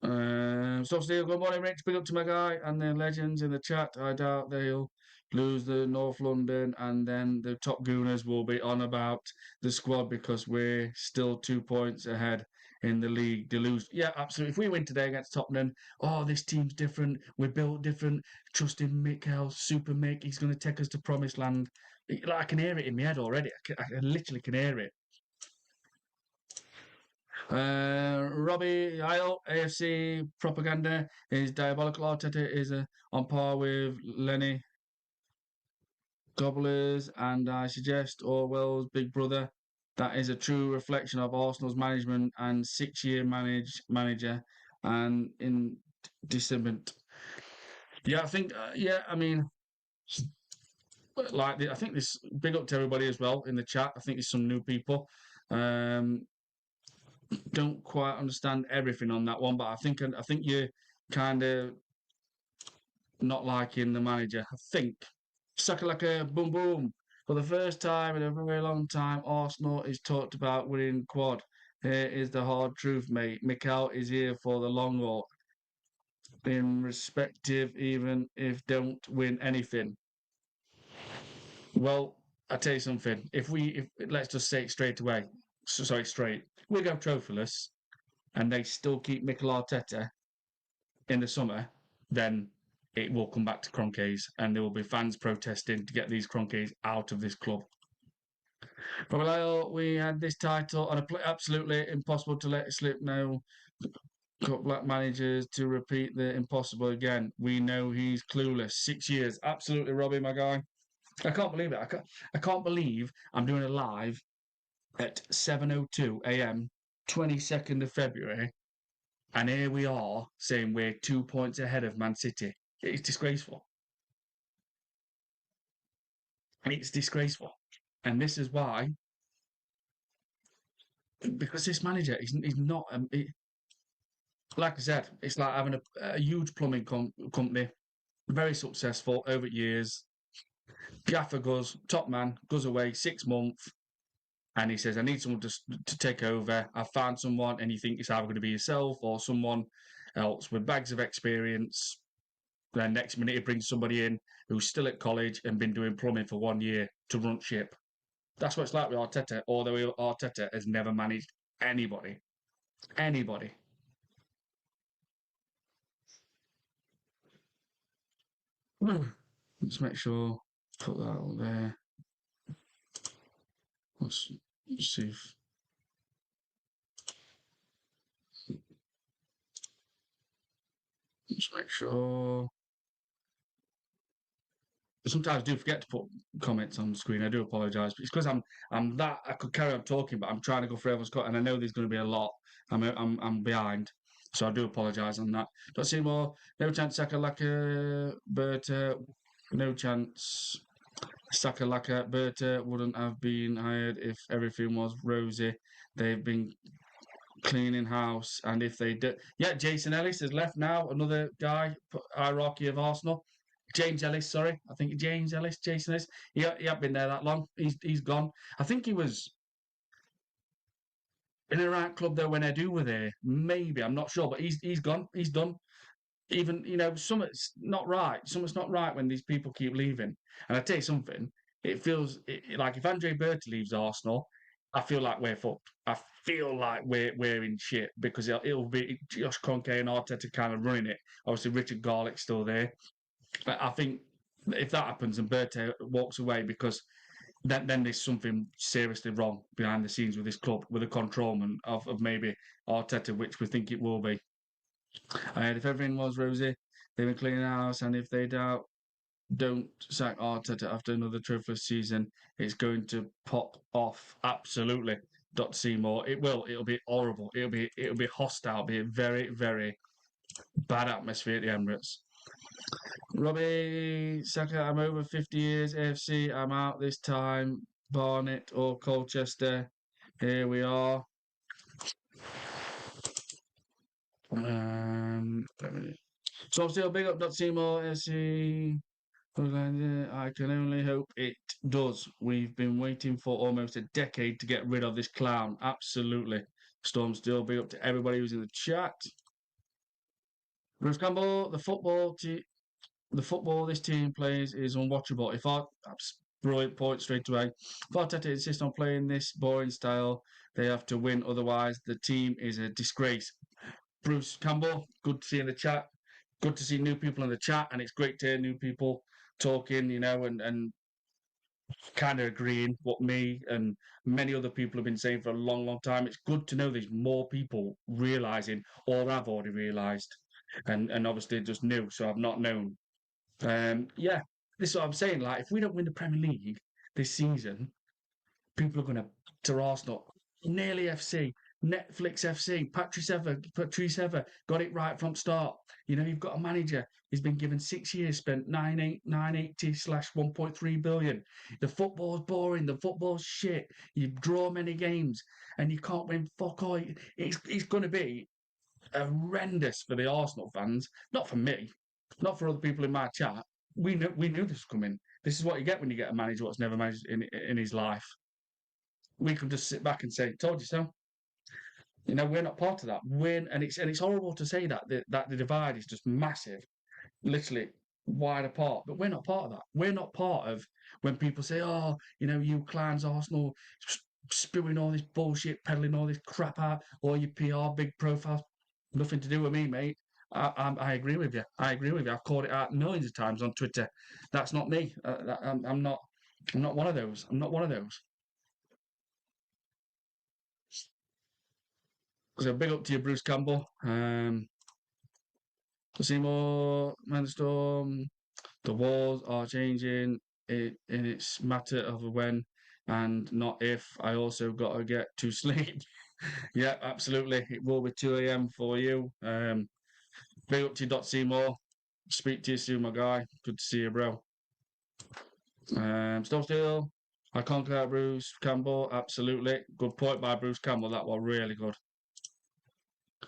So still, good morning, Rich. Big up to my guy and the legends in the chat. I doubt they'll lose the North London, and then the top gooners will be on about the squad because we're still 2 points ahead in the league. Delusion. Yeah, absolutely. If we win today against Tottenham, oh, this team's different. We're built different. Trust in Mikel, Super Mick. He's going to take us to promised land. Like, I can hear it in my head already. I literally can hear it. Robbie Isle, AFC propaganda is diabolical. Arteta is on par with Lenny Gobblers, and I suggest Orwell's Big Brother. That is a true reflection of Arsenal's management and 6 year manager and in dissentiment. Yeah, I think. Yeah, I mean, like I think this big up to everybody as well in the chat. I think there's some new people. Um, don't quite understand everything on that one, but I think you're kind of not liking the manager. I think sucker like a boom boom. For the first time in a very long time, Arsenal is talked about winning quad. Here is the hard truth, mate. Mikel is here for the long haul. In respective, even if don't win anything. Well, I tell you something. If let's just say it straight away. Sorry, straight. We go trophyless, and they still keep Mikel Arteta in the summer, then it will come back to Kroenkes and there will be fans protesting to get these Kroenkes out of this club. But we had this title and absolutely impossible to let it slip now. Got black managers to repeat the impossible again. We know he's clueless. 6 years. Absolutely, Robbie, my guy. I can't believe it. I can't believe I'm doing a live at 7:02 a.m. 22nd of February. And here we are saying we're 2 points ahead of Man City. It's disgraceful. It's disgraceful. And this is why, because this manager is not, like I said, it's like having a huge plumbing company, very successful over years. Gaffer goes, top man, goes away 6 months, and he says, I need someone to take over. I found someone, and you think it's either going to be yourself or someone else with bags of experience. Then next minute he brings somebody in who's still at college and been doing plumbing for 1 year to run ship. That's what it's like with Arteta, although Arteta has never managed anybody. Anybody. Let's make sure, put that up there. Let's see if. Let's make sure. Sometimes I do forget to put comments on the screen. I do apologise. It's because I could carry on talking, but I'm trying to go for everyone's cut, and I know there's going to be a lot. I'm behind, so I do apologise on that. Don't see more. No chance Sakalaka, Berta. No chance Sakalaka, Berta wouldn't have been hired if everything was rosy. They've been cleaning house, and if they did, yeah, Jason Ellis has left now. Another guy, hierarchy of Arsenal. James Ellis, sorry, I think James Ellis, Jason Ellis. He hasn't been there that long. He's gone. I think he was in the right club though when Edu were there. Maybe I'm not sure, but he's gone. He's done. Even something's not right. Something's not right when these people keep leaving. And I tell you something, it feels like if Andre Berta leaves Arsenal, I feel like we're fucked. I feel like we're in shit because it'll be Josh Kroenke and Arteta kind of running it. Obviously, Richard Garlick's still there. But I think if that happens and Berta walks away because then there's something seriously wrong behind the scenes with this club, with the controlment of maybe Arteta, which we think it will be. And if everything was rosy, they would clean house. And if they don't sack Arteta after another trophyless season, it's going to pop off. Absolutely. Dot Seymour. It will. It'll be horrible. It'll be hostile. It'll be a very, very bad atmosphere at the Emirates. Robbie Saka, I'm over 50 years. AFC, I'm out this time. Barnet or Colchester. Here we are. So I'm still big up Dot Seymour AFC. I can only hope it does. We've been waiting for almost a decade to get rid of this clown. Absolutely. Storm still big up to everybody who's in the chat. Bruce Campbell, the football this team plays is unwatchable. That's brilliant point straight away. If Arteta insists on playing this boring style, they have to win. Otherwise, the team is a disgrace. Bruce Campbell, good to see in the chat. Good to see new people in the chat, and it's great to hear new people talking, and kind of agreeing what me and many other people have been saying for a long, long time. It's good to know there's more people realizing, or I've already realized, and obviously just knew, so I've not known. Yeah, this is what I'm saying. Like, if we don't win the Premier League this season, people are going to Arsenal. Nearly FC, Netflix FC, Patrice Ever got it right from start. You've got a manager. He's been given 6 years, spent 980 slash 1.3 billion. The football's boring. The football's shit. You draw many games and you can't win fuck all. It's going to be horrendous for the Arsenal fans. Not for me. Not for other people in my chat. We knew this was coming. This is what you get when you get a manager what's never managed in his life. We can just sit back and say, "Told you so." We're not part of that. And it's horrible to say that the divide is just massive, literally wide apart. But we're not part of that. We're not part of when people say, "Oh, you clowns, Arsenal, spewing all this bullshit, peddling all this crap out, all your PR, big profiles." Nothing to do with me, mate. I agree with you. I agree with you. I've called it out millions of times on Twitter. That's not me. I'm not. I'm not one of those. I'm not one of those. So big up to you, Bruce Campbell. Seymour, Manstorm, the walls are changing. In its matter of when and not if. I also got to get to sleep. Yeah, absolutely. It will be 2 a.m. for you. Big up to you, Seymour. Speak to you soon, my guy. Good to see you, bro. Still. I can't out Bruce Campbell. Absolutely. Good point by Bruce Campbell. That was really good.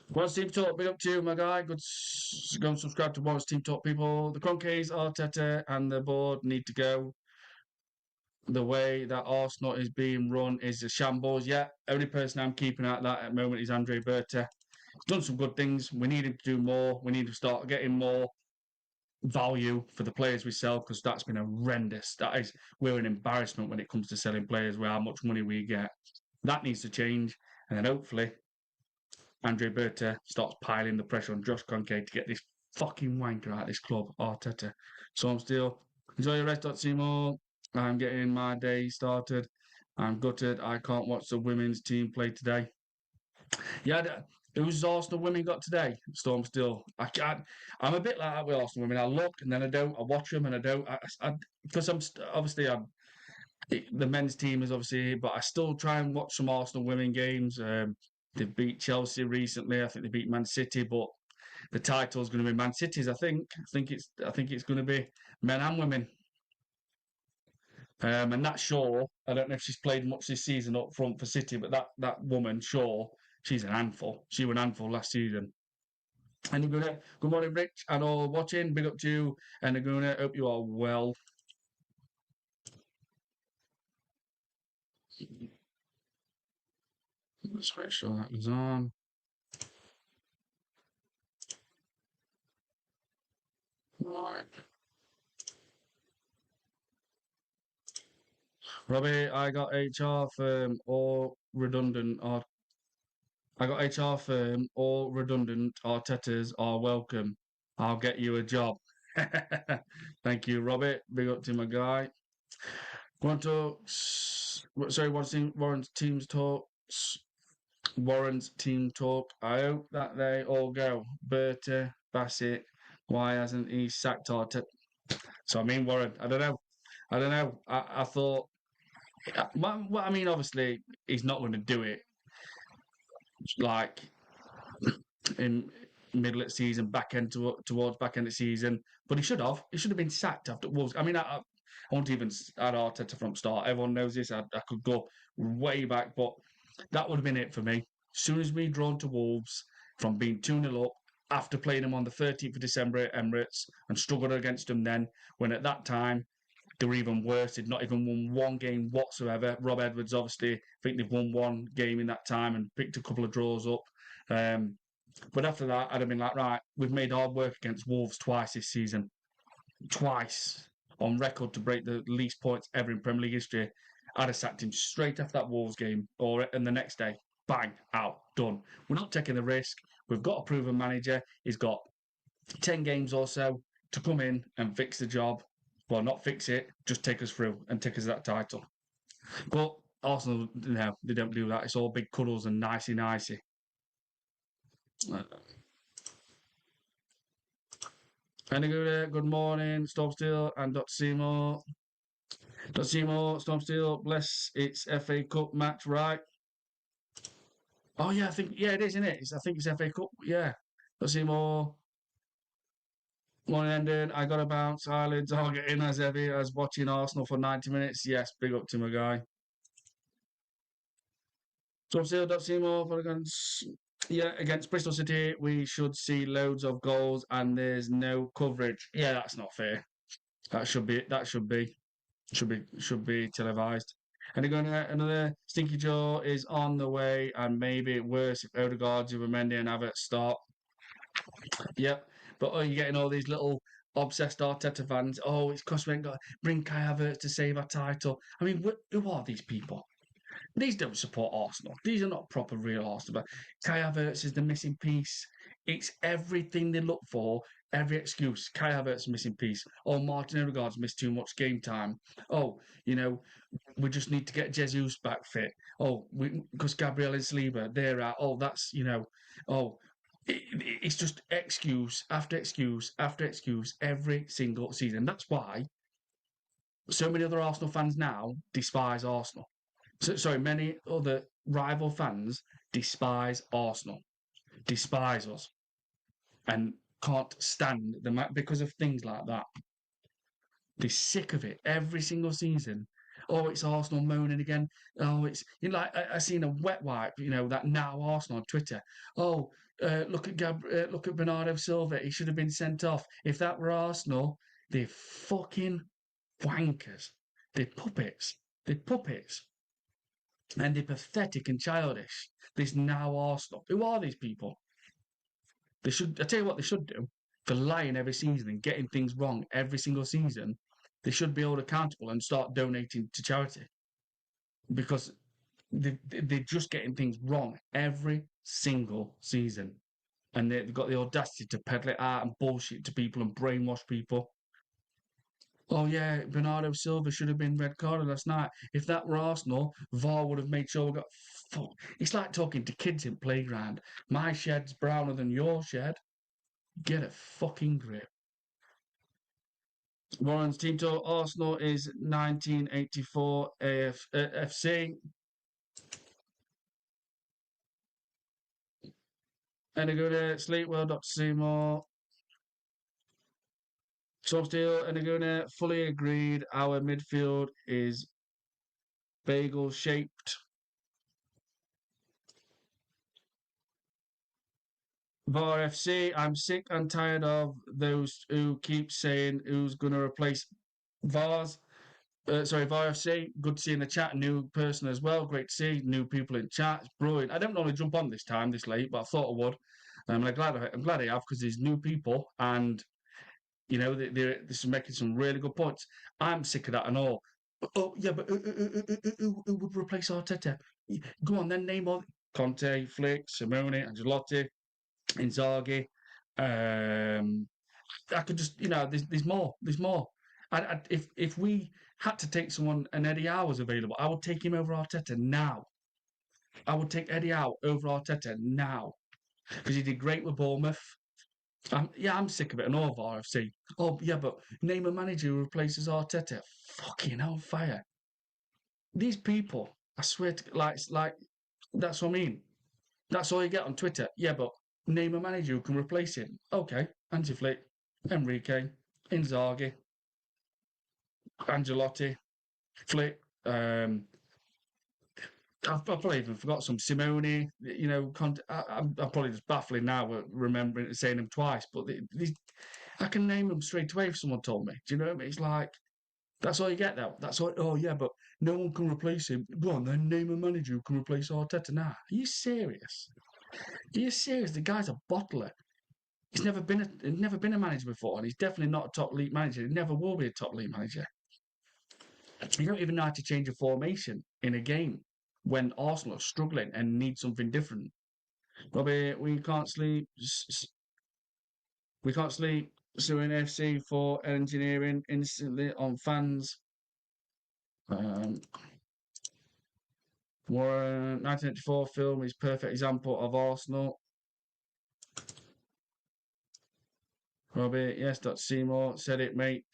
What's Team Talk? Big up to you, my guy. Go and subscribe to What's Team Talk, people. The Cronkies, Arteta, and the board need to go. The way that Arsenal is being run is a shambles. Yeah, only person I'm keeping at that at the moment is Andre Berta. He's done some good things. We need him to do more. We need to start getting more value for the players we sell because that's been horrendous. We're an embarrassment when it comes to selling players with how much money we get. That needs to change, and then hopefully Andre Berta starts piling the pressure on Josh Kroenke to get this fucking wanker out of this club, Arteta. So I'm still enjoy your rest, Seymour. I'm getting my day started. I'm gutted. I can't watch the women's team play today. Yeah, who's Arsenal women got today? Storm still. I can't. I'm a bit like that with Arsenal women. I look and then I don't. I watch them and I don't. Because obviously the men's team is obviously, but I still try and watch some Arsenal women games. They've beat Chelsea recently. I think they beat Man City, but the title is going to be Man City's. I think it's going to be men and women. And that Shaw, I don't know if she's played much this season up front for City, but that woman Shaw, she's an handful. She was an handful last season. And good morning, Rich, and all watching. Big up to you, and Aguna. Hope you are well. Let's make sure that was on. Right. Robbie, I got HR firm or redundant. Or I got HR firm or redundant. Artetas are welcome. I'll get you a job. Thank you, Robbie. Big up to my guy. Want to? Sorry, Warren's teams talks. Warren's team talk. I hope that they all go. Berta, Bassett. Why hasn't he sacked Arteta? So I mean, Warren. I don't know. I don't know. I thought. Well, I mean, obviously, he's not going to do it like in middle of the season, back end towards back end of the season. But he should have. He should have been sacked after Wolves. I mean, I won't even add Arteta from start. Everyone knows this. I could go way back, but that would have been it for me. As soon as we drawn to Wolves from being 2-0 up after playing them on the 13th of December at Emirates and struggled against them then, when at that time they were even worse. They'd not even won one game whatsoever. Rob Edwards, obviously, I think they've won one game in that time and picked a couple of draws up. But after that, I'd have been like, right, we've made hard work against Wolves twice this season. Twice on record to break the least points ever in Premier League history. I'd have sacked him straight after that Wolves game and the next day. Bang, out, done. We're not taking the risk. We've got a proven manager. He's got 10 games or so to come in and fix the job. Well, not fix it, just take us through and take us that title. But Arsenal, no, they don't do that. It's all big cuddles and nicey. Good morning, Storm Steel and Dr. Seymour. Dr. Seymour, Storm Steel, bless it's FA Cup match, right? Oh yeah, I think yeah it is, isn't it? I think it's FA Cup. Yeah. Dr. Seymour, morning ending. I got to bounce. Eyelids are getting as heavy as watching Arsenal for 90 minutes. Yes, big up to my guy. Storm Steel, Dr. Seymour, for against yeah against Bristol City, we should see loads of goals and there's no coverage. Yeah, that's not fair. That should be televised. And again, another Stinky Joe is on the way, and maybe worse if Odegaard, Zubimendi, and Havertz start. Yep. But you're getting all these little obsessed Arteta fans. Oh, it's because we ain't got bring Kai Havertz to save our title. I mean, who are these people? These don't support Arsenal. These are not proper real Arsenal. But Kai Havertz is the missing piece. It's everything they look for. Every excuse. Kai Havertz missing piece. Oh, Martin Odegaard's missed too much game time. Oh, we just need to get Jesus back fit. Oh, because Gabriel and Saliba, they're out. Oh, oh, it's just excuse after excuse after excuse every single season. That's why so many other Arsenal fans now despise Arsenal. Sorry, many other rival fans despise Arsenal, despise us, and can't stand the match because of things like that. They're sick of it every single season. Oh, it's Arsenal moaning again. Oh, it's like I seen a wet wipe. That now Arsenal on Twitter. Oh, look at Bernardo Silva. He should have been sent off. If that were Arsenal, they're fucking wankers. They're puppets. They're puppets. And they're pathetic and childish. This now Arsenal. Who are these people? They should. I tell you what, they should do for lying every season and getting things wrong every single season. They should be held accountable and start donating to charity because they're just getting things wrong every single season, and they've got the audacity to peddle it out and bullshit to people and brainwash people. Oh yeah, Bernardo Silva should have been red carded last night. If that were Arsenal, VAR would have made sure we got. It's like talking to kids in playground. My shed's browner than your shed. Get a fucking grip. Warren's team total Arsenal is 1984 FC. And a good sleep well, Dr. Seymour. Tom Steele and Aguna fully agreed. Our midfield is bagel shaped. VAR FC, I'm sick and tired of those who keep saying who's going to replace VARs. Sorry, VAR FC. Good to see in the chat. New person as well. Great to see new people in chat. It's brilliant. I don't normally jump on this time, this late, but I thought I would. I'm glad I have because there's new people and this is making some really good points. I'm sick of that and all. Oh yeah, but who would replace Arteta? Go on, then name all Conte, Flick, Simone, Angelotti, Inzaghi. Um, I could just, there's more. There's more. If we had to take someone and Eddie Howe was available, I would take him over Arteta now. I would take Eddie Howe over Arteta now because he did great with Bournemouth. I'm sick of it and all of RFC. Oh yeah, but name a manager who replaces Arteta. Fucking hellfire. These people, I swear to like that's what I mean. That's all you get on Twitter. Yeah, but name a manager who can replace him. Okay, Hansi Flick, Enrique, Inzaghi, Angelotti, Flick. I've probably even forgot some Simone. I'm probably just baffling now remembering saying them twice, but these I can name them straight away if someone told me. Do you know what I mean? It's like that's all you get though. That's all. Oh yeah, but no one can replace him. Go on, then name a manager who can replace Arteta. Nah, are you serious? Are you serious? The guy's a bottler. He's never been a manager before, and he's definitely not a top league manager. He never will be a top league manager. You don't even know how to change a formation in a game when Arsenal are struggling and need something different. Robbie, we can't sleep. Suing FC for engineering instantly on fans. Warren 1984 film is perfect example of Arsenal. Robbie, yes, Dr. Seymour said it, mate.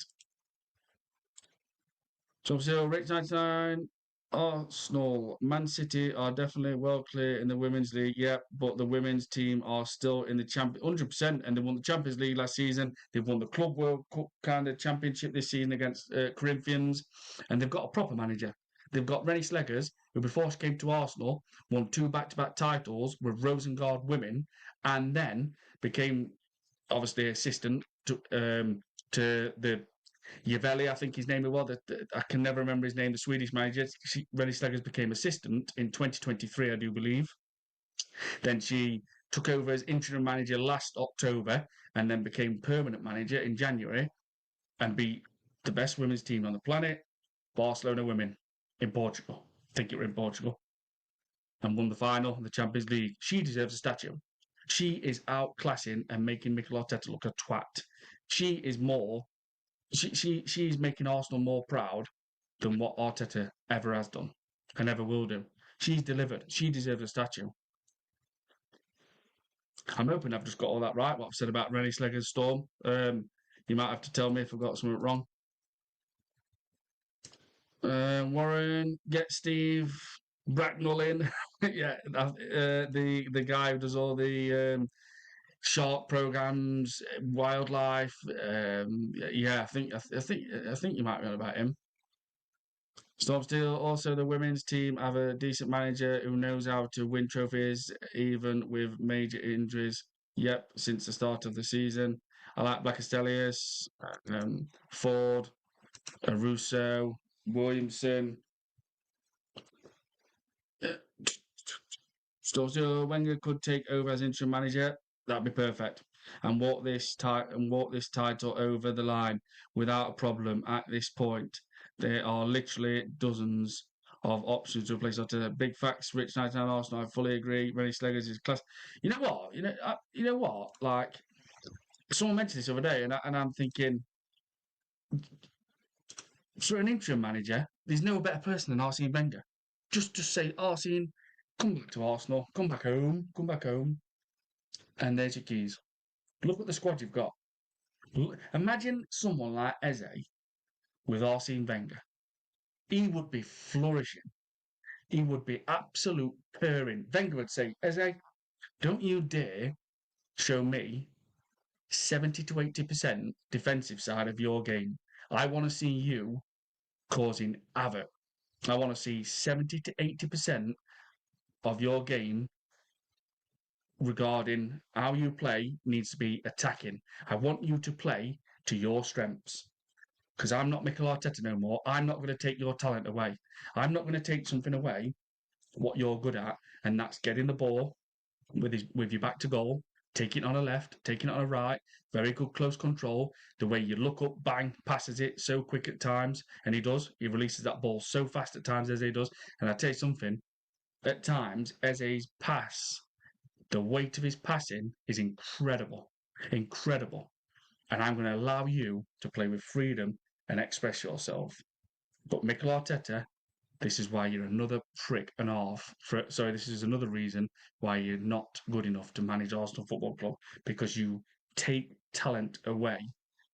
Top Zero, Rick 99, Arsenal, Man City are definitely well clear in the Women's League, yeah, but the women's team are still in the champion 100%, and they won the Champions League last season. They've won the Club World Cup kind of championship this season against Corinthians, and they've got a proper manager. They've got Rennie Sleggers, who before she came to Arsenal won 2 back-to-back titles with Rosengard Women, and then became obviously assistant to the Javelli, I think his name was. I can never remember his name. The Swedish manager. Rennie Sleggers became assistant in 2023, I do believe. Then she took over as interim manager last October, and then became permanent manager in January, and beat the best women's team on the planet, Barcelona women, in Portugal. I think it were in Portugal, and won the final, the Champions League. She deserves a statue. She is outclassing and making Mikel Arteta look a twat. She is more she's making Arsenal more proud than what Arteta ever has done and ever will do. She's delivered. She deserves a statue. I'm hoping I've just got all that right. What I've said about Rennie Slegger's Storm. You might have to tell me if I've got something wrong. Warren, get Steve Bracknell in. Yeah, the guy who does all the shark programs, wildlife. Yeah, I think you might be on about him. Stormsteel, also the women's team have a decent manager who knows how to win trophies even with major injuries. Yep, since the start of the season. I like Blackestelius, Ford, Russo, Williamson. Stormsteel, Wenger could take over as interim manager. That'd be perfect. And walk this title over the line without a problem at this point. There are literally dozens of options to replace Arteta. Big facts, Rich 99 Arsenal, I fully agree. Rennie Sleggers is class. You know what? You know what? Like, someone mentioned this the other day, and I'm thinking, for an interim manager, there's no better person than Arsene Wenger. Just say, Arsene, come back to Arsenal, come back home, and there's your keys. Look at the squad you've got. Imagine someone like Eze with Arsene Wenger. He would be flourishing. He would be absolute purring. Wenger would say, Eze, don't you dare show me 70 to 80% defensive side of your game. I want to see you causing havoc. I want to see 70 to 80% of your game regarding how you play needs to be attacking. I want you to play to your strengths because I'm not Mikel Arteta no more. I'm not going to take your talent away. I'm not going to take something away what you're good at, and that's getting the ball with your back to goal, taking it on a left, taking it on a right, very good close control. The way you look up, bang, passes it so quick at times, and he does. He releases that ball so fast at times, as he does. And I tell you something, at times, Eze's pass, the weight of his passing is incredible, incredible. And I'm going to allow you to play with freedom and express yourself. But Mikel Arteta, this is why you're another prick and half. Sorry, this is another reason why you're not good enough to manage Arsenal Football Club because you take talent away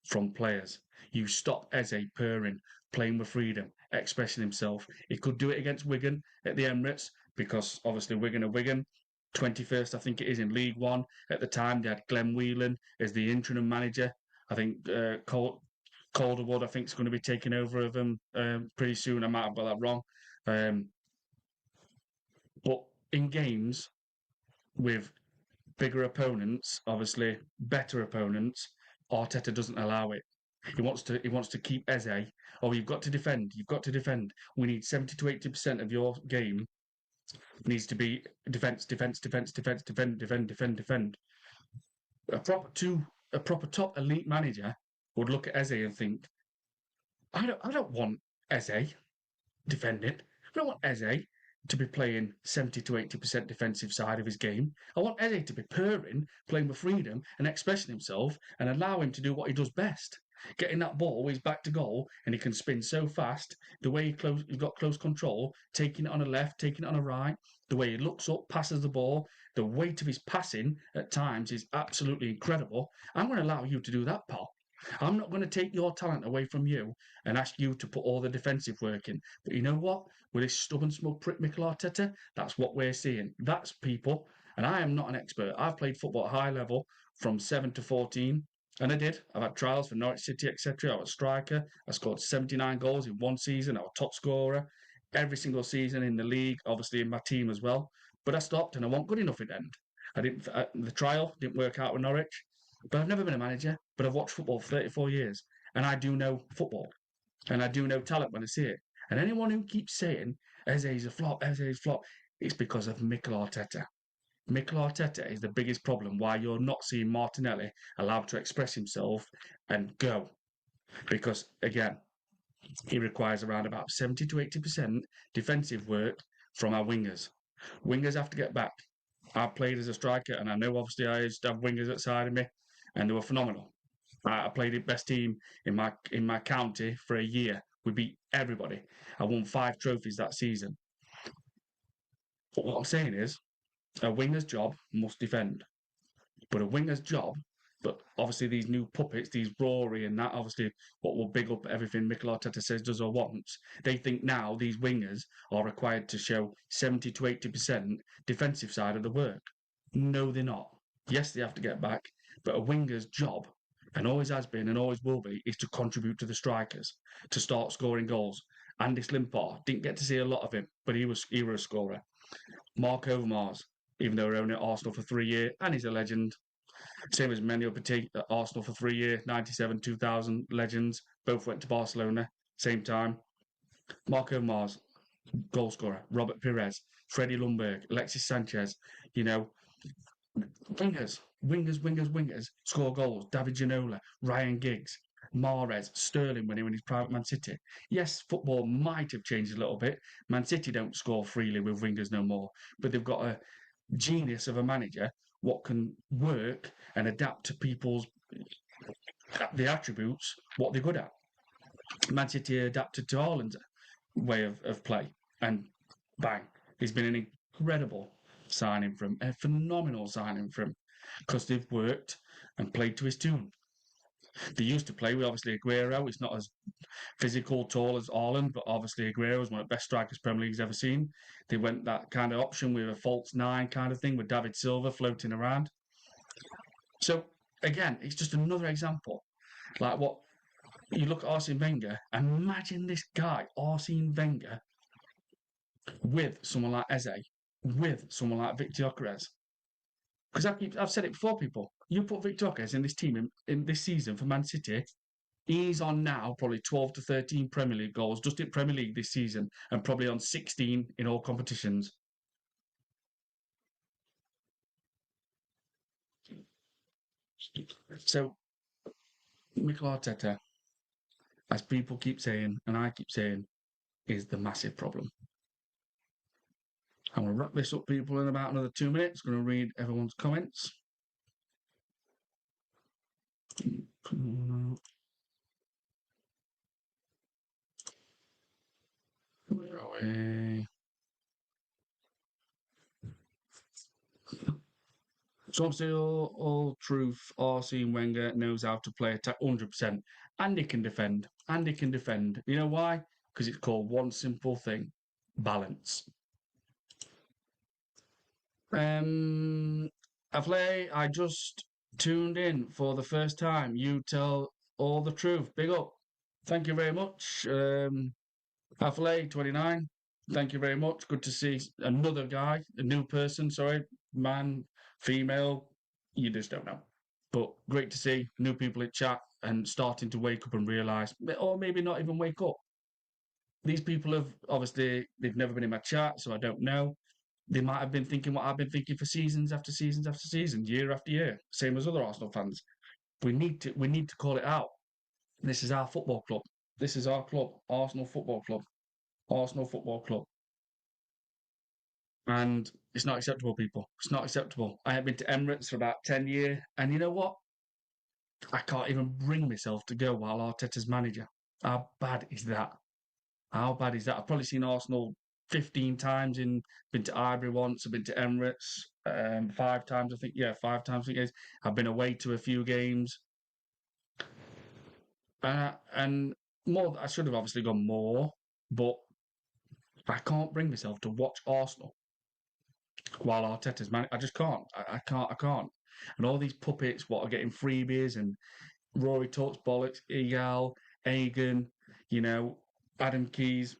from players. You stop Eze purring, playing with freedom, expressing himself. He could do it against Wigan at the Emirates because obviously Wigan are Wigan. 21st, I think it is, in League One. At the time, they had Glenn Whelan as the interim manager. I think Calderwood, I think, is going to be taking over of him pretty soon. I might have got that wrong. Um, but in games with bigger opponents, obviously better opponents, Arteta doesn't allow it. He wants to keep Eze. Oh, you've got to defend. You've got to defend. We need 70 to 80% of your game needs to be defense, defense, defense, defense, defend, defend, defend, defend. A proper top elite manager would look at Eze and think, I don't want Eze defending. I don't want Eze to be playing 70 to 80% defensive side of his game. I want Eze to be purring, playing with freedom and expressing himself and allow him to do what he does best. Getting that ball, he's back to goal and he can spin so fast. The way he's got close control, taking it on a left, taking it on a right. The way he looks up, passes the ball. The weight of his passing at times is absolutely incredible. I'm going to allow you to do that, pal. I'm not going to take your talent away from you and ask you to put all the defensive work in. But you know what? With this stubborn, smug prick Mikel Arteta, that's what we're seeing. That's people. And I am not an expert. I've played football at high level from 7 to 14. And I did. I've had trials for Norwich City, etc. I was a striker. I scored 79 goals in one season. I was top scorer every single season in the league, obviously in my team as well. But I stopped and I wasn't good enough in the end. The trial didn't work out with Norwich. But I've never been a manager, but I've watched football for 34 years. And I do know football. And I do know talent when I see it. And anyone who keeps saying Eze's a flop, Eze's a flop, it's because of Mikel Arteta. Mikel Arteta is the biggest problem why you're not seeing Martinelli allowed to express himself and go. Because, again, he requires around about 70 to 80% defensive work from our wingers. Wingers have to get back. I've played as a striker, and I know obviously I used to have wingers outside of me, and they were phenomenal. I played the best team in my county for a year. We beat everybody. I won 5 trophies that season. But what I'm saying is, a winger's job must defend. But a winger's job, but obviously these new puppets, these Rory and that, obviously what will big up everything Mikel Arteta says, does or wants. They think now these wingers are required to show 70 to 80% defensive side of the work. No, they're not. Yes, they have to get back, but a winger's job, and always has been and always will be, is to contribute to the strikers, to start scoring goals. Andy Slimpar, didn't get to see a lot of him, but he was a scorer. Mark Overmars, even though we're only at Arsenal for 3 years, and he's a legend. Same as Menio Petit at Arsenal for 3 years, 97, 2000 legends. Both went to Barcelona, same time. Mark Overmars, goal scorer. Robert Pires, Freddie Lundberg, Alexis Sanchez, you know, wingers, score goals. David Ginola, Ryan Giggs, Mahrez, Sterling when he won his private Man City. Yes, football might have changed a little bit. Man City don't score freely with wingers no more, but they've got a genius of a manager what can work and adapt to people's the attributes what they're good at. Man City adapted to Haaland's way of play, and bang, he's been an incredible signing for him, a phenomenal signing for him, because they've worked and played to his tune. They used to play with obviously Aguero. It's not as physical, tall as Haaland, but obviously Aguero is one of the best strikers Premier League's ever seen. They went that kind of option with a false nine kind of thing with David Silva floating around. So again, it's just another example. Like what you look at Arsene Wenger, imagine this guy, Arsene Wenger, with someone like Eze, with someone like Victor Gyökeres. Because I've said it before, people. You put Victor Ockes in this team in this season for Man City, he's on now probably 12 to 13 Premier League goals just in Premier League this season and probably on 16 in all competitions. So, Mikel Arteta, as people keep saying, and I keep saying, is the massive problem. I'm going to wrap this up, people, in about another 2 minutes. Going to read everyone's comments. So obviously, all truth, Arsene Wenger knows how to play attack 100%. And he can defend. And he can defend. You know why? Because it's called one simple thing: balance. Aflay, I just tuned in for the first time. You tell all the truth. Big up. Thank you very much. Aflay 29. Thank you very much. Good to see another guy, a new person, sorry, man, female. You just don't know. But great to see new people in chat and starting to wake up and realise, or maybe not even wake up. These people have obviously they've never been in my chat, so I don't know. They might have been thinking what I've been thinking for seasons after seasons after seasons, year after year, same as other Arsenal fans. We need to call it out. This is our football club. This is our club, Arsenal Football Club. Arsenal Football Club. And it's not acceptable, people. It's not acceptable. I have been to Emirates for about 10 years, and you know what? I can't even bring myself to go while Arteta's manager. How bad is that? How bad is that? I've probably seen Arsenal 15 times been to Ivory once, I've been to Emirates 5 times, I think. Yeah, 5 times, I think it is. I've been away to a few games. And more, I should have obviously gone more, but I can't bring myself to watch Arsenal while Arteta's man. I just can't. I can't. I can't. And all these puppets, what are getting freebies, and Rory talks bollocks, Egal, Egan, you know, Adam Keys.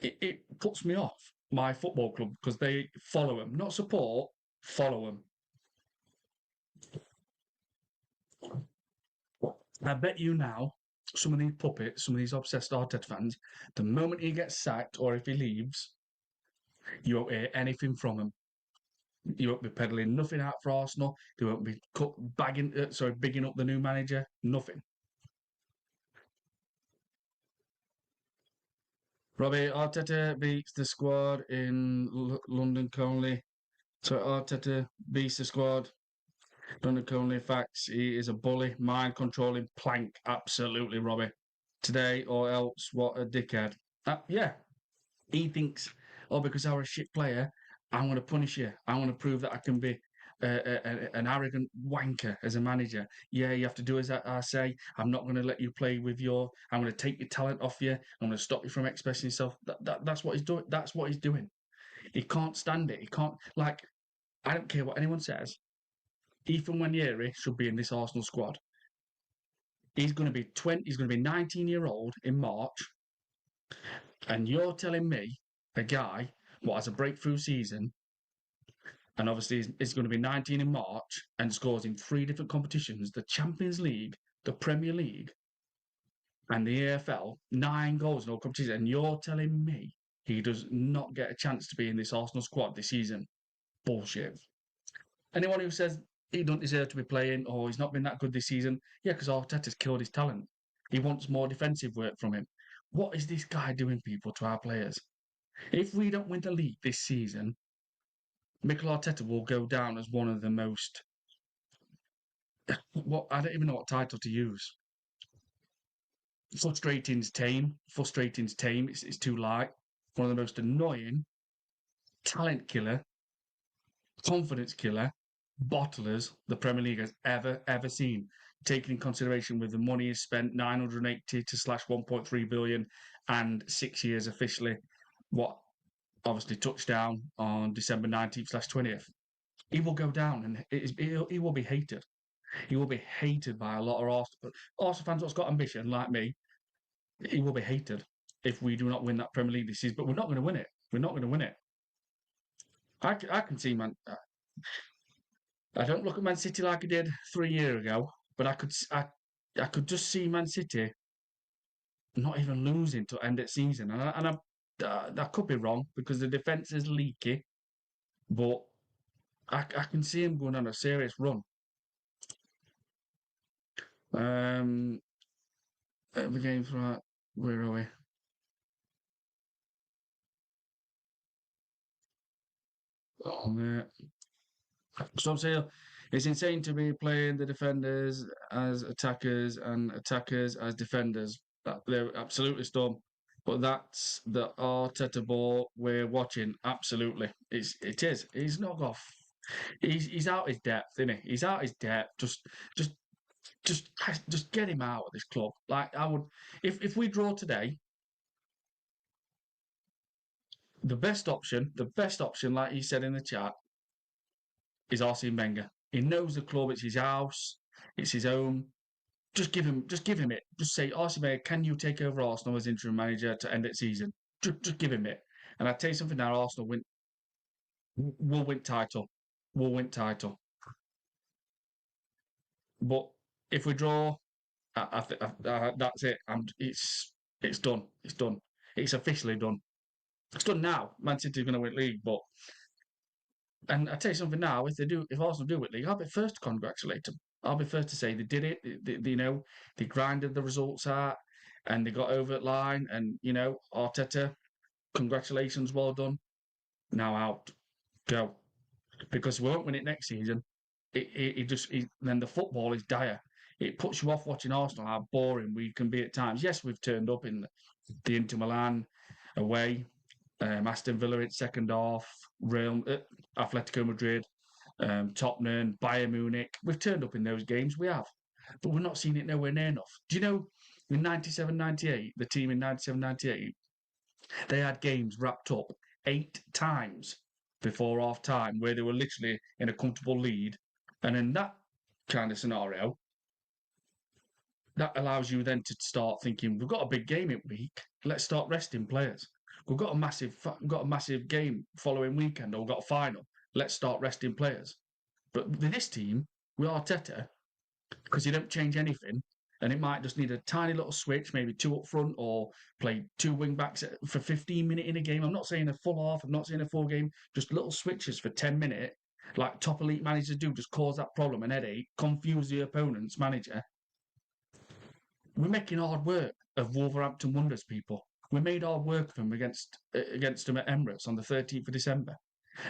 It puts me off my football club because they follow him, not support, follow him. I bet you now, some of these puppets, some of these obsessed Arteta fans, the moment he gets sacked or if he leaves, you won't hear anything from him. You won't be peddling nothing out for Arsenal. They won't be bigging up the new manager. Nothing. Robbie Arteta beats the squad in London Conley. So Arteta beats the squad. London Conley facts. He is a bully, mind controlling plank. Absolutely, Robbie. Today or else, what a dickhead. Yeah, he thinks, oh, because I'm a shit player, I'm going to punish you. I want to prove that I can be an arrogant wanker as a manager. Yeah, you have to do as I say. I'm not going to let you play with I'm going to take your talent off you. I'm going to stop you from expressing yourself. That's what he's doing. That's what he's doing. He can't stand it. He can't, like, I don't care what anyone says. Ethan Wanyeri should be in this Arsenal squad. He's going to be 20, he's going to be 19-year-old in March. And you're telling me a guy what has a breakthrough season and obviously is going to be 19 in March and scores in 3 different competitions: the Champions League, the Premier League, and the AFL, 9 goals in all competitions. And you're telling me he does not get a chance to be in this Arsenal squad this season? Bullshit. Anyone who says he don't deserve to be playing or he's not been that good this season, yeah, because Arteta's killed his talent. He wants more defensive work from him. What is this guy doing, people, to our players? If we don't win the league this season, Mikel Arteta will go down as one of the most. What I don't even know what title to use. Frustrating's tame. Frustrating's tame. It's too light. One of the most annoying, talent killer, confidence killer, bottlers the Premier League has ever seen. Taking in consideration with the money he's spent, 980 to slash 1.3 billion, and 6 years officially. What obviously touched down on December 19th slash 20th. He will go down and he will be hated. He will be hated by a lot of Arsenal fans that's got ambition, like me. He will be hated if we do not win that Premier League this season. But we're not going to win it. We're not going to win it. I can see, man. I don't look at Man City like I did 3 years ago, but I could just see Man City not even losing to end of season, that could be wrong because the defense is leaky, but I can see him going on a serious run. Um, the game's right. Where are we? Oh, so I'm saying it's insane to be playing the defenders as attackers and attackers as defenders. They're absolutely storm. But that's the Arteta ball we're watching. Absolutely, it is. He's not got. He's out his depth, isn't he? He's out his depth. Just just just get him out of this club. Like I would, if we draw today, the best option, like you said in the chat, is Arsene Wenger. He knows the club. It's his house. It's his home. Just give him it. Just say, Arsene Wenger, can you take over Arsenal as interim manager to end the season? Just give him it. And I tell you something now, Arsenal will win title. Will win title. But if we draw, that's it. It's done. It's done. It's officially done. It's done now. Man City's going to win league, but and I tell you something now. If Arsenal do win league, I'll be first to congratulate them. I'll be first to say they did it. They grinded the results out and they got over the line. And Arteta, congratulations, well done. Now out, go because we won't win it next season. Then the football is dire. It puts you off watching Arsenal, how boring we can be at times. Yes, we've turned up in the Inter Milan away, Aston Villa in second half, Atletico Madrid, Tottenham, Bayern Munich. We've turned up in those games, we have, but we're not seeing it nowhere near enough. Do you know in 97-98, the team in 97-98, they had games wrapped up 8 times before half time where they were literally in a comfortable lead. And in that kind of scenario, that allows you then to start thinking, we've got a big game in week. Let's start resting players. We've got a massive game following weekend, or we've got a final. Let's start resting players. But with this team, with Arteta, because you don't change anything, and it might just need a tiny little switch, maybe two up front, or play two wing backs for 15 minutes in a game. I'm not saying a full half, I'm not saying a full game, just little switches for 10 minutes, like top elite managers do, just cause that problem and headache, confuse the opponent's manager. We're making hard work of Wolverhampton Wonders, people. We made hard work of them against them at Emirates on the 13th of December.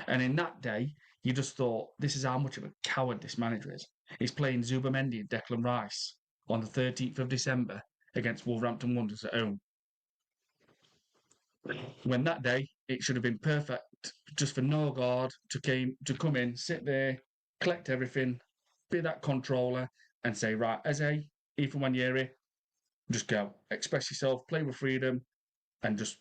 And in that day, you just thought, this is how much of a coward this manager is. He's playing Zubamendi and Declan Rice on the 13th of December against Wolverhampton Wonders at home. When that day, it should have been perfect just for Norgard to come in, sit there, collect everything, be that controller, and say, right, Eze, Ethan Wanyeri, just go, express yourself, play with freedom, and just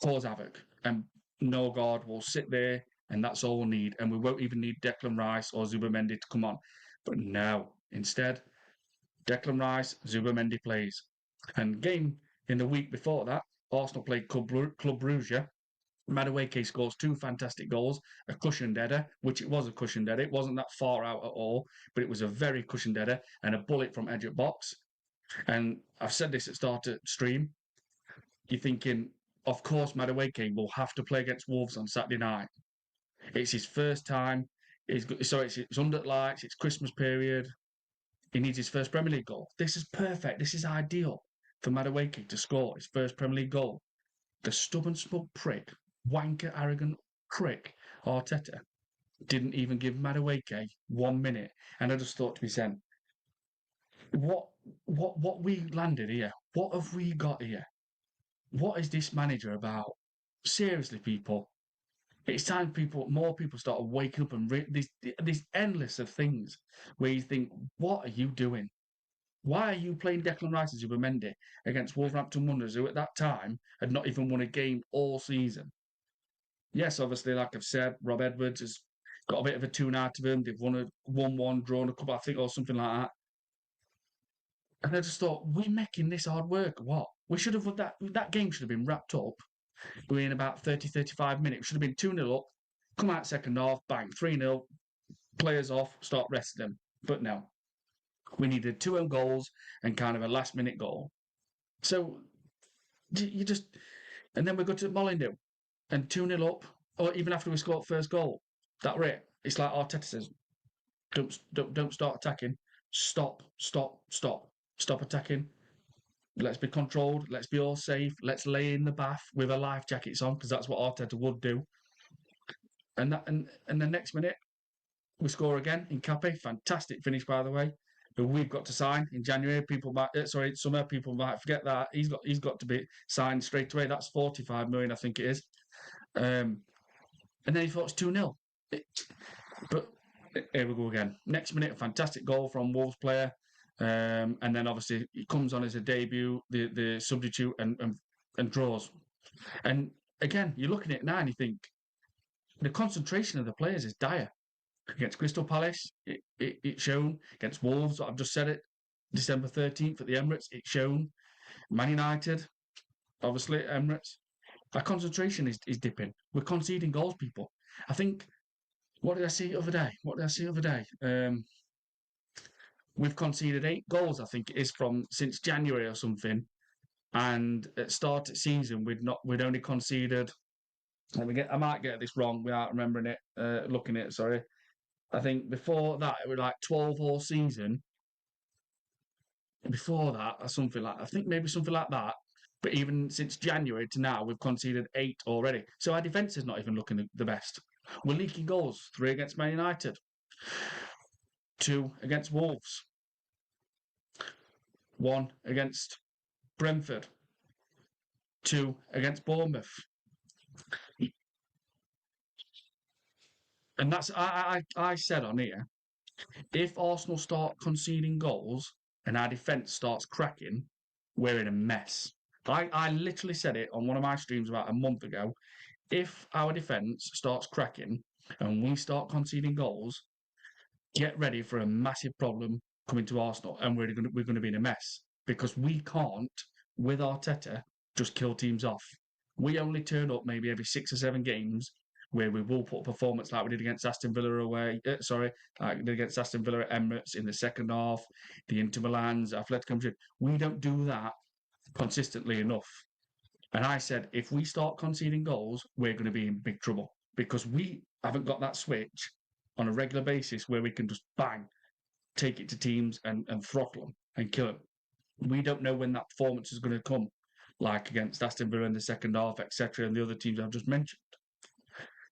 cause havoc. And Norgard will sit there, and that's all we need. And we won't even need Declan Rice or Zubamendi to come on. But no, instead, Declan Rice, Zubamendi plays. And game in the week before that, Arsenal played Club Brugge. Madueke scores two fantastic goals, a cushioned header, which it was a cushioned header. It wasn't that far out at all, but it was a very cushioned header and a bullet from edge of box. And I've said this at start of stream. You're thinking, of course, Madueke will have to play against Wolves on Saturday night. It's his first time. It's under lights. It's Christmas period. He needs his first Premier League goal. This is perfect. This is ideal for Madueke to score his first Premier League goal. The stubborn, smug prick, wanker, arrogant prick, Arteta, didn't even give Madueke 1 minute. And I just thought to myself, what we landed here? What have we got here? What is this manager about? Seriously, people. It's time more people start waking up and this endless of things where you think, what are you doing? Why are you playing Declan Rice and Zubamendi against Wolverhampton Wanderers, who at that time had not even won a game all season? Yes, obviously, like I've said, Rob Edwards has got a bit of a tune out of him. They've won a 1-1, drawn a couple, I think, or something like that. And I just thought, we're making this hard work. What? We should have that game should have been wrapped up within about 30, 35 minutes. Should have been 2-0 up, come out second half, bang, 3-0, players off, start resting them. But no, we needed two own goals and kind of a last minute goal. So you just, and then we go to Molineux and 2-0 up, or even after we scored first goal. That rate, it's like Arteta says, don't start attacking. Stop, stop, stop. Stop attacking. Let's be controlled. Let's be all safe. Let's lay in the bath with our life jackets on because that's what Arteta would do. And the next minute we score again in Cape. Fantastic finish, by the way. Who we've got to sign in January. People might, summer. People might forget that he's got to be signed straight away. That's 45 million, I think it is. And then he thought it's 2-0. But here we go again. Next minute, a fantastic goal from Wolves player. And then obviously he comes on as a debut, the substitute, and draws. And again, you're looking at it now and you think the concentration of the players is dire. Against Crystal Palace, it's shown. Against Wolves, I've just said it, December 13th at the Emirates, it's shown. Man United, obviously at Emirates. Our concentration is dipping. We're conceding goals, people. I think, what did I see the other day? We've conceded 8 goals, I think it is, from since January or something. And at start of season, we'd only conceded. I might get this wrong without remembering it, looking at it. Sorry, I think before that it was like 12 all season. Before that, or something like I think maybe something like that. But even since January to now, we've conceded 8 already. So our defence is not even looking the best. We're leaking goals. 3 against Man United, 2 against Wolves, 1 against Brentford, 2 against Bournemouth. And that's I said on here, if Arsenal start conceding goals and our defence starts cracking, we're in a mess. I literally said it on one of my streams about a month ago. If our defence starts cracking and we start conceding goals, get ready for a massive problem coming to Arsenal, and we're going to be in a mess because we can't, with Arteta, just kill teams off. We only turn up maybe every 6 or 7 games where we will put a performance like we did against Aston Villa away. Like we did against Aston Villa at Emirates in the second half, the Inter Milan's, Atletico Madrid. We don't do that consistently enough. And I said, if we start conceding goals, we're going to be in big trouble because we haven't got that switch on a regular basis where we can just bang, take it to teams and throttle them and kill them. We don't know when that performance is going to come, like against Aston Villa in the second half, etc., and the other teams I've just mentioned.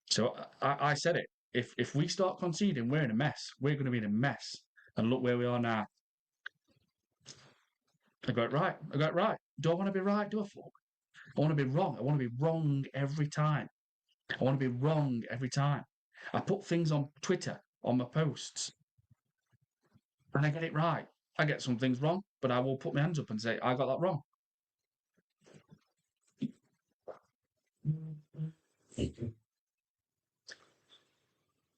So I said it. If we start conceding, we're in a mess. We're going to be in a mess. And look where we are now. I got it right. Do I want to be right? Do I, folk? I want to be wrong. I want to be wrong every time. I want to be wrong every time. I put things on Twitter, on my posts, and I get it right. I get some things wrong, but I will put my hands up and say, I got that wrong.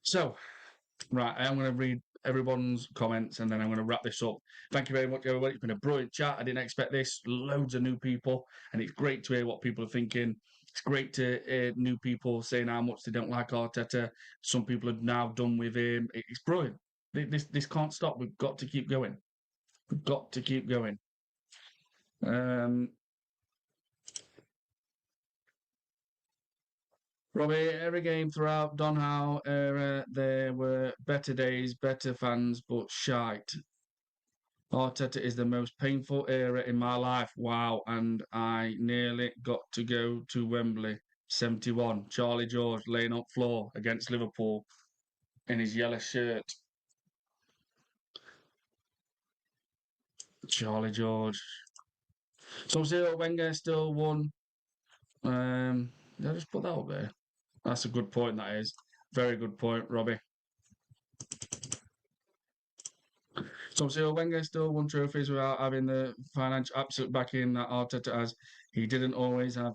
So, right, I'm going to read everyone's comments and then I'm going to wrap this up. Thank you very much, everybody. It's been a brilliant chat. I didn't expect this. Loads of new people, and it's great to hear what people are thinking. It's great to hear new people saying how much they don't like Arteta. Some people are now done with him. It's brilliant. This can't stop. We've got to keep going. We've got to keep going. Robbie, every game throughout Don Howe era, there were better days, better fans, but shite. Arteta is the most painful era in my life. Wow, and I nearly got to go to Wembley. 71. Charlie George laying on floor against Liverpool in his yellow shirt. Charlie George. So Zero Wenger still won. Did I just put that up there? That's a good point, that is. Very good point, Robbie. So Zero Wenger still won trophies without having the financial absolute backing that Arteta has. He didn't always have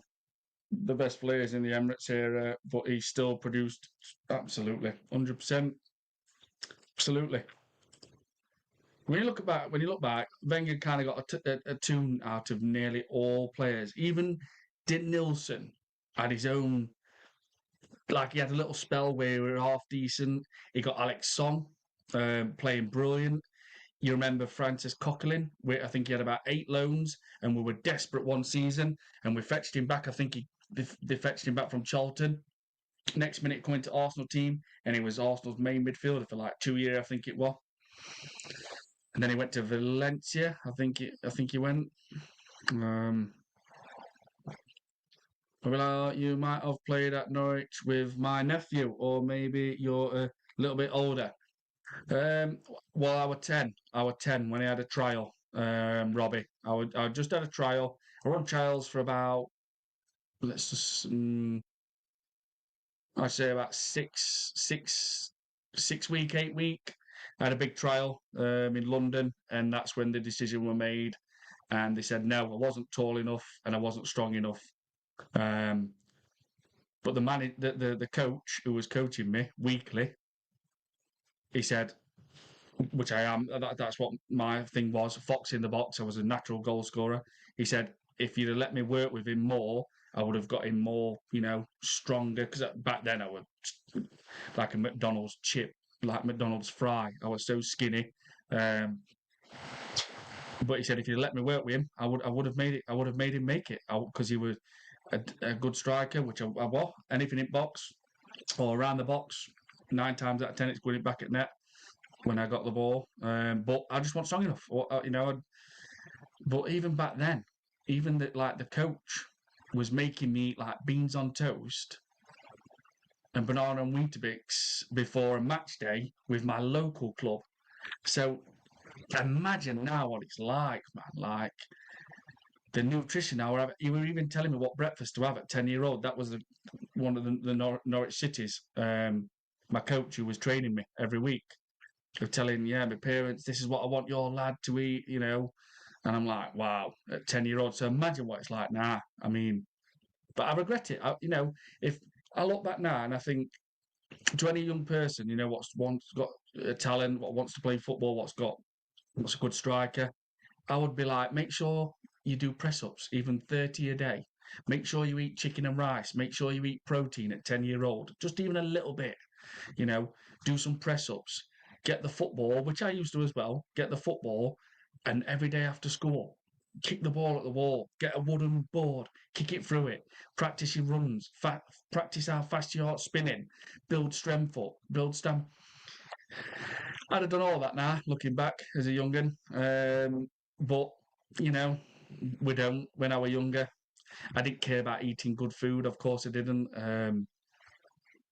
the best players in the Emirates era, but he still produced absolutely 100%. Absolutely. When you look back, Wenger kind of got a tune out of nearly all players. Even Dick Nilsson had his own Like he had a little spell where we were half decent. He got Alex Song playing brilliant. You remember Francis Coquelin? I think he had about 8 loans, and we were desperate one season, and we fetched him back. I think they fetched him back from Charlton. Next minute, coming to Arsenal team, and he was Arsenal's main midfielder for like 2 years, I think it was. And then he went to Valencia. I think he went. Um, well, you might have played at Norwich with my nephew, or maybe you're a little bit older. Um, well, I was 10. I was 10 when I had a trial. Robbie, I just had a trial. I run trials for about let's just I'd say about 6 week, 8 week. I had a big trial in London, and that's when the decision were made. And they said no, I wasn't tall enough and I wasn't strong enough. Um, but the coach who was coaching me weekly, he said, which I am. That's what my thing was. Fox in the box. I was a natural goal scorer. He said, if you'd have let me work with him more, I would have got him more, stronger. Because back then I was like a McDonald's chip, like McDonald's fry. I was so skinny. Um, but he said, if you let me work with him, I would have made it. I would have made him make it because he was a good striker, which I was. Anything in box or around the box, 9 times out of 10, it's going back at net when I got the ball. But I just wasn't strong enough. But even back then, even the coach was making me eat like beans on toast and banana and Weetabix before a match day with my local club. So imagine now what it's like, man. Like the nutrition now. You were even telling me what breakfast to have at 10-year-old. That was one of the Norwich cities. My coach who was training me every week of telling, yeah, my parents, this is what I want your lad to eat, And I'm like, wow, at 10-year-old. So imagine what it's like now. I mean, but I regret it. If I look back now and I think to any young person, what's got a talent, what wants to play football, what's a good striker, I would be like, make sure you do press ups, even 30 a day. Make sure you eat chicken and rice. Make sure you eat protein at 10-year-old, just even a little bit you know, do some press ups, get the football, which I used to as well, get the football, and every day after school, kick the ball at the wall, get a wooden board, kick it through it, practice your runs, practice how fast you're spinning, build strength up, build stamina. I'd have done all that now, looking back as a young'un. But, you know, we don't. When I was younger, I didn't care about eating good food. Of course, I didn't.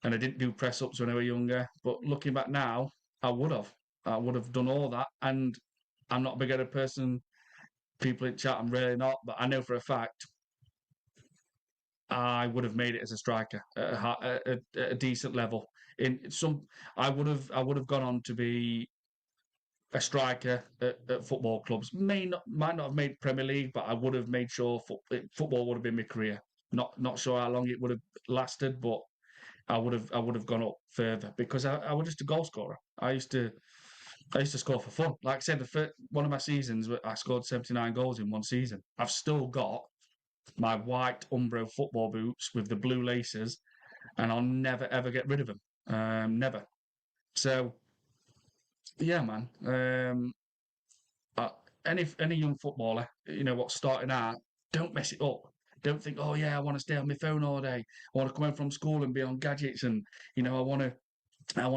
And I didn't do press ups when I was younger. But looking back now, I would have. I would have done all that. And I'm not a big-headed person. People in chat, I'm really not. But I know for a fact I would have made it as a striker at a decent level. I would have gone on to be a striker at football clubs. Might not have made Premier League, but I would have made sure football would have been my career. Not sure how long it would have lasted, but I would have gone up further because I was just a goal scorer. I used to score for fun. Like I said, one of my seasons, I scored 79 goals in one season. I've still got my white Umbro football boots with the blue laces, and I'll never ever get rid of them. Never. So yeah, man. Uh, any young footballer, what's starting out, don't mess it up. Don't think, oh yeah, I want to stay on my phone all day. I want to come home from school and be on gadgets, and I want to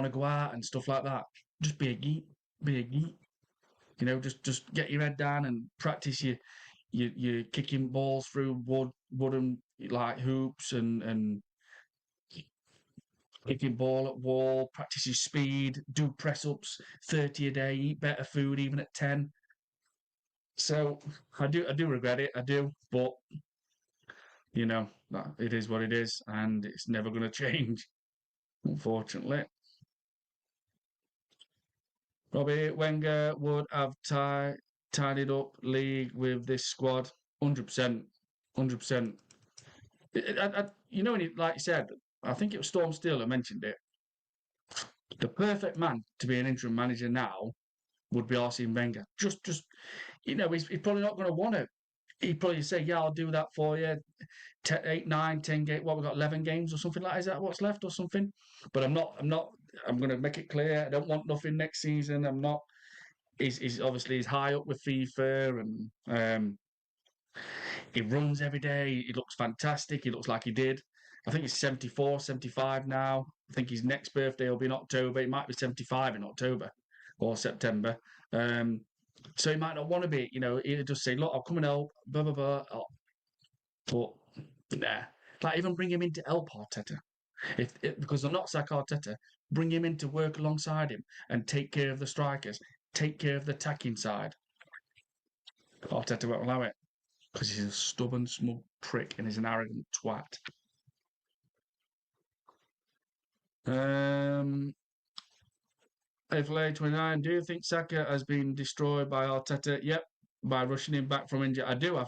go out and stuff like that. Just be a geek. Be a geek. Just get your head down and practice your kicking balls through wooden like hoops and kicking ball at wall. Practice your speed. Do press ups 30 a day. Eat better food even at 10. So I do regret it. I do, but it is what it is, and it's never going to change, unfortunately. Robbie Wenger would have tidied up league with this squad, 100%, 100%. When like you said, I think it was Storm Steele who mentioned it. The perfect man to be an interim manager now would be Arsene Wenger. He's probably not going to want to. He'd probably say, "Yeah, I'll do that for you." 8, 9, 10 games. What, we've got 11 games or something like that. Is that what's left or something? But I'm not. I'm not. I'm going to make it clear. I don't want nothing next season. I'm not. He's obviously he's high up with FIFA and he runs every day. He looks fantastic. He looks like he did. I think he's 74, 75 now. I think his next birthday will be in October. He might be 75 in October or September. Um, so he might not want to be, he'll just say, "Look, I'll come and help, blah, blah, blah." But nah. Like, even bring him in to help Arteta. Because they're not sack Arteta, bring him in to work alongside him and take care of the strikers, take care of the attacking side. Arteta won't allow it because he's a stubborn, smug prick and he's an arrogant twat. Um, If 29, do you think Saka has been destroyed by Arteta? Yep, by rushing him back from injury. I do. I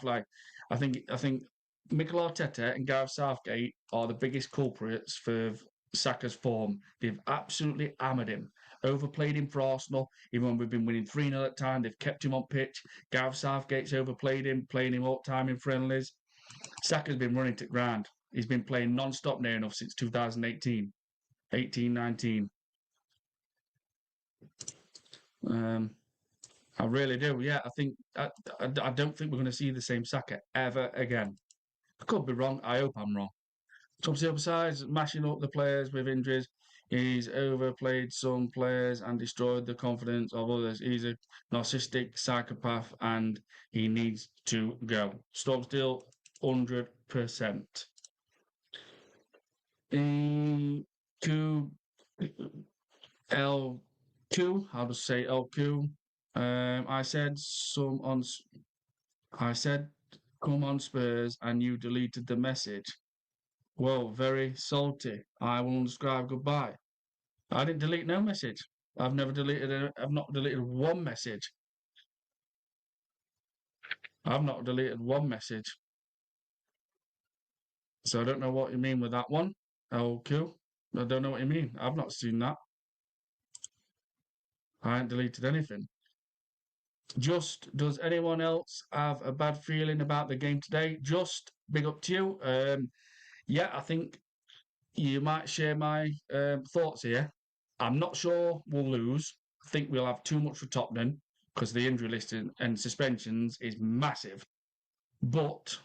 think Mikel Arteta and Gareth Southgate are the biggest culprits for Saka's form. They've absolutely hammered him, overplayed him for Arsenal. Even when we've been winning 3-0 at time, they've kept him on pitch. Gareth Southgate's overplayed him, playing him all time in friendlies. Saka's been running to ground. He's been playing non-stop near enough since 2018, 19. Um, I really do. Yeah, I don't think we're going to see the same Saka ever again. I could be wrong. I hope I'm wrong. Obviously, besides mashing up the players with injuries, he's overplayed some players and destroyed the confidence of others. He's a narcissistic psychopath and he needs to go. Stormsteel, 100%. Q L2, I'll just say LQ. I said some on. I said, "Come on, Spurs," and you deleted the message. Well, very salty. I will unsubscribe. Goodbye. I didn't delete no message. I've not deleted one message. I've not deleted one message. So I don't know what you mean with that one. Oh, cool. I don't know what you mean. I've not seen that. I ain't deleted anything. Just, does anyone else have a bad feeling about the game today? Just, big up to you. Yeah, I think you might share my thoughts here. I'm not sure we'll lose. I think we'll have too much for Tottenham because the injury list and suspensions is massive. But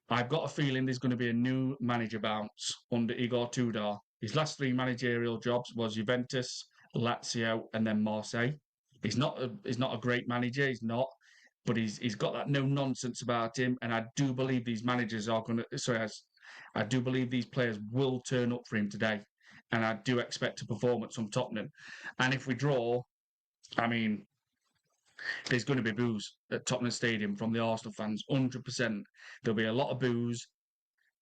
I've got a feeling there's going to be a new manager bounce under Igor Tudor. His last three managerial jobs was Juventus, Lazio, and then Marseille. He's not a great manager. He's not, but he's got that no nonsense about him. And I do believe these managers are going to. Sorry, I do believe these players will turn up for him today, and I do expect a performance from Tottenham. And if we draw, I mean, there's going to be boos at Tottenham Stadium from the Arsenal fans, 100%. There'll be a lot of boos.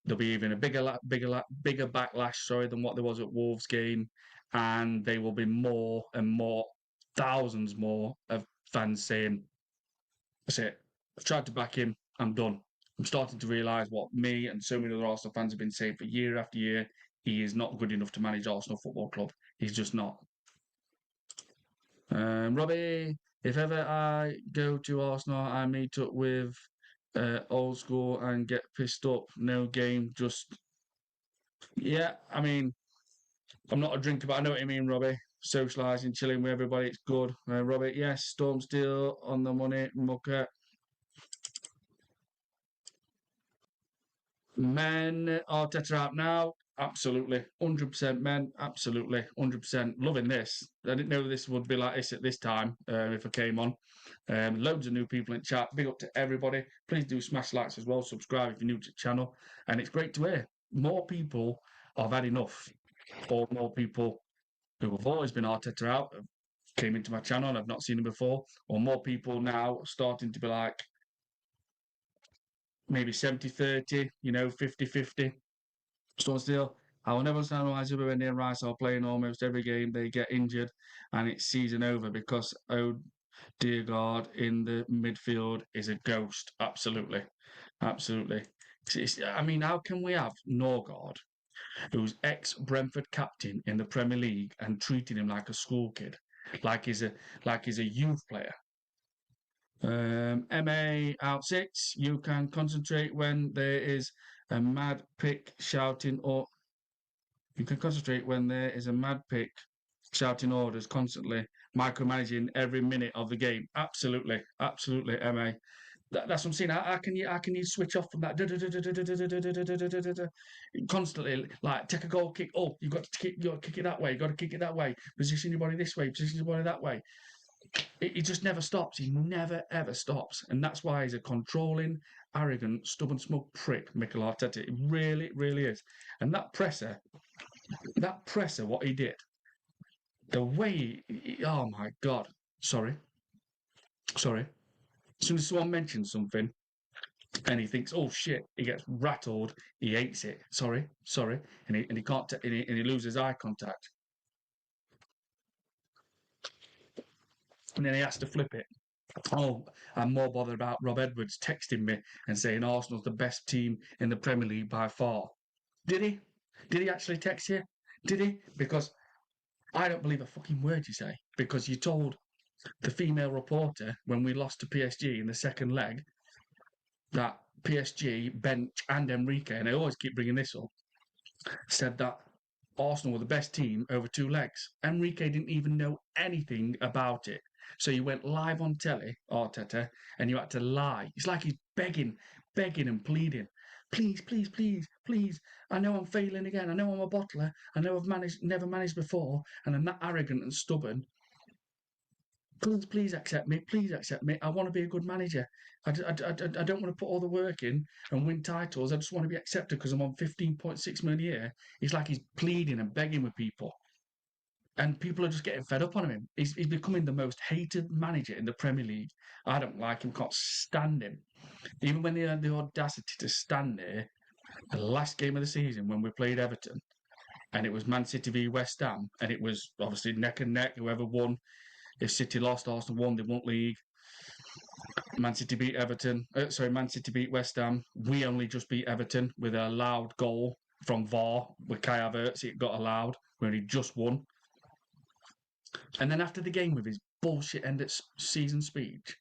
There'll be even a bigger backlash, sorry, than what there was at Wolves game, and there will be more and more, thousands more of fans saying, "That's it. I've tried to back him. I'm done." I'm starting to realise what me and so many other Arsenal fans have been saying for year after year. He is not good enough to manage Arsenal Football Club. He's just not. Robbie, if ever I go to Arsenal, I meet up with old school and get pissed up. No game, just yeah. I mean, I'm not a drinker, but I know what you mean, Robbie. Socialising, chilling with everybody, it's good. Robbie, yes, Storm still on the money, mucker. Men, Arteta out now. Absolutely. 100% men. Absolutely. 100%. Loving this. I didn't know this would be like this at this time if I came on. Loads of new people in chat. Big up to everybody. Please do smash likes as well. Subscribe if you're new to the channel. And it's great to hear. More people have had enough. Or more people who have always been Arteta out came into my channel and I've not seen him before. Or more people now starting to be like, maybe 70-30, 50-50. So still, I will never understand why Zuber and Rice are playing almost every game. They get injured and it's season over because, oh dear God, in the midfield is a ghost. Absolutely. Absolutely. I mean, how can we have Norgard, who's ex-Brentford captain in the Premier League, and treating him like a school kid, like he's a youth player? MA out 6. You can concentrate when there is a mad pick shouting, or you can concentrate when there is a mad pick shouting orders constantly, micromanaging every minute of the game. Absolutely, absolutely, MA. That's what I'm saying. How can you switch off from that constantly? Like take a goal kick. Oh, you got to kick it that way. You got to kick it that way. Position your body this way. Position your body that way. He just never stops. He never ever stops, and that's why he's a controlling, arrogant, stubborn, smug prick, Mikel Arteta. It really, really is. And that presser, what he did, the way, oh my god, sorry, sorry. As soon as someone mentions something, and he thinks, "Oh shit," he gets rattled. He hates it. Sorry, sorry, and he can't, and he loses eye contact, and then he has to flip it. Oh, I'm more bothered about Rob Edwards texting me and saying Arsenal's the best team in the Premier League by far. Did he? Did he actually text you? Did he? Because I don't believe a fucking word you say. Because you told the female reporter when we lost to PSG in the second leg that PSG bench and Enrique, and I always keep bringing this up, said that Arsenal were the best team over 2 legs. Enrique didn't even know anything about it. So you went live on telly, Arteta, and you had to lie. It's like he's begging and pleading. Please, please, please, please. I know I'm failing again. I know I'm a bottler. I know never managed before, and I'm that arrogant and stubborn. Please, please accept me. Please accept me. I want to be a good manager. I don't want to put all the work in and win titles. I just want to be accepted because I'm on 15.6 million a year. It's like he's pleading and begging with people. And people are just getting fed up on him. He's becoming the most hated manager in the Premier League. I don't like him, can't stand him. Even when they had the audacity to stand there, the last game of the season when we played Everton, and it was Man City v West Ham, and it was obviously neck and neck, whoever won. If City lost, Arsenal won, they won league. Man City beat Everton. Man City beat West Ham. We only just beat Everton with a loud goal from VAR with Kai Havertz. It got allowed when he just won. And then after the game with his bullshit end of season speech,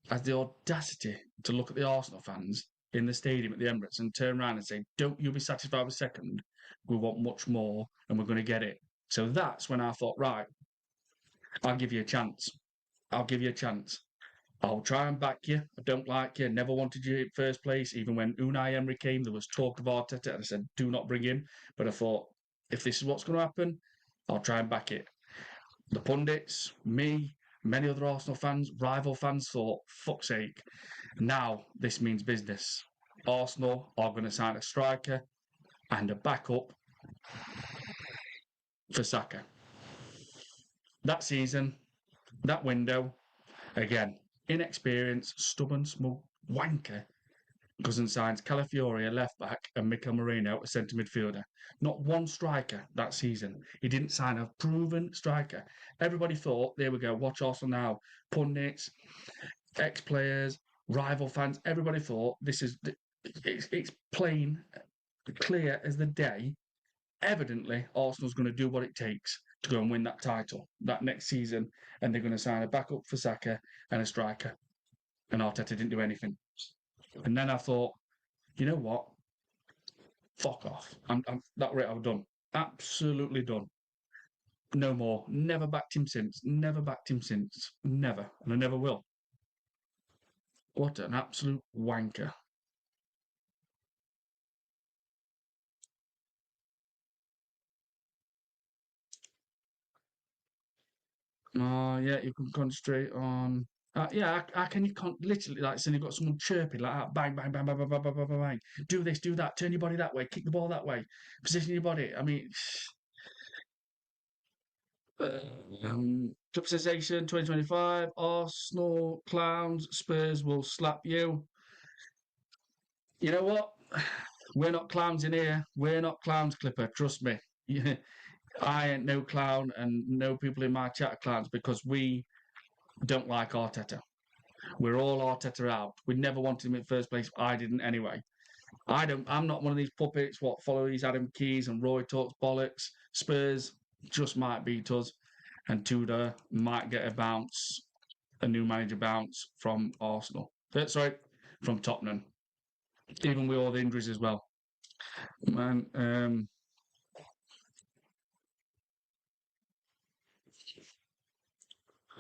has the audacity to look at the Arsenal fans in the stadium at the Emirates and turn around and say, "Don't you be satisfied with second? We want much more, and we're going to get it." So that's when I thought, right, I'll give you a chance. I'll give you a chance. I'll try and back you. I don't like you. Never wanted you in first place. Even when Unai Emery came, there was talk of Arteta, and I said, "Do not bring him." But I thought, if this is what's going to happen, I'll try and back it. The pundits, me, many other Arsenal fans, rival fans thought, "Fuck's sake, now this means business." Arsenal are going to sign a striker and a backup for Saka. That season, that window, again, inexperienced, stubborn, smug wanker Cousin signs Calafiori, a left back, and Mikel Merino, a centre midfielder. Not one striker that season. He didn't sign a proven striker. Everybody thought, there we go, watch Arsenal now. Pundits, ex players, rival fans, everybody thought this is, it's plain, clear as the day. Evidently, Arsenal's going to do what it takes to go and win that title that next season, and they're going to sign a backup for Saka and a striker. And Arteta didn't do anything. And then I thought, you know what? Fuck off. I'm that rate. I'm done. Absolutely done. No more. Never backed him since. Never backed him since. Never. And I never will. What an absolute wanker. Oh, yeah, you can concentrate on. Yeah, how can you literally like saying you've got someone chirping like that, bang, bang, bang, bang, bang, bang, bang, bang, bang, bang. Do this, do that, turn your body that way, kick the ball that way, position your body. I mean, Club Sensation 2025, Arsenal clowns, Spurs will slap you. You know what? We're not clowns in here. We're not clowns, Clipper. Trust me. I ain't no clown, and no people in my chat are clowns because we don't like Arteta. We're all Arteta out. We never wanted him in first place. I didn't anyway. I don't. I'm not one of these puppets. What follow these Adam Keys and Roy talks bollocks. Spurs just might beat us, and Tudor might get a bounce. a new manager bounce from Arsenal. Sorry, from Tottenham, even with all the injuries as well. Man,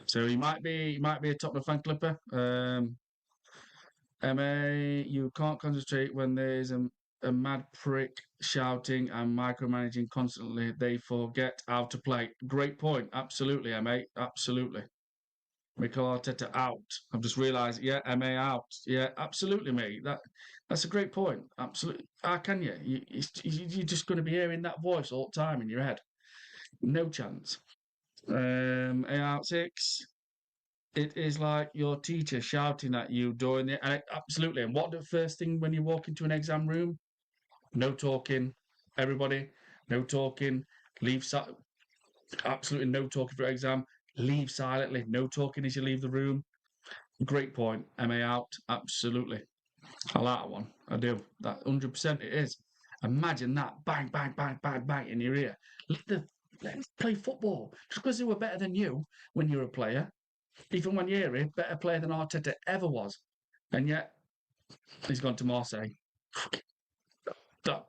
so he might be a Tottenham fan clipper. MA, you can't concentrate when there's a mad prick shouting and micromanaging constantly. They forget how to play. Great point. Absolutely, MA. Absolutely. Mikel Arteta out. I've just realised. Yeah, MA out. Yeah, absolutely, mate. That's a great point. Absolutely. How can you? You're just going to be hearing that voice all the time in your head. No chance. A out six. It is like your teacher shouting at you during it. Absolutely. And what the first thing when you walk into an exam room? No talking. Everybody, no talking. Leave. Absolutely no talking for exam. Leave silently. No talking as you leave the room. Great point. MA out. Absolutely. I like that one. I do. That 100% it is. Imagine that. Bang, bang, bang, bang, bang in your ear. Let them play football. Just because they were better than you when you were a player, even when you're a better player than Arteta ever was. And yet, he's gone to Marseille. That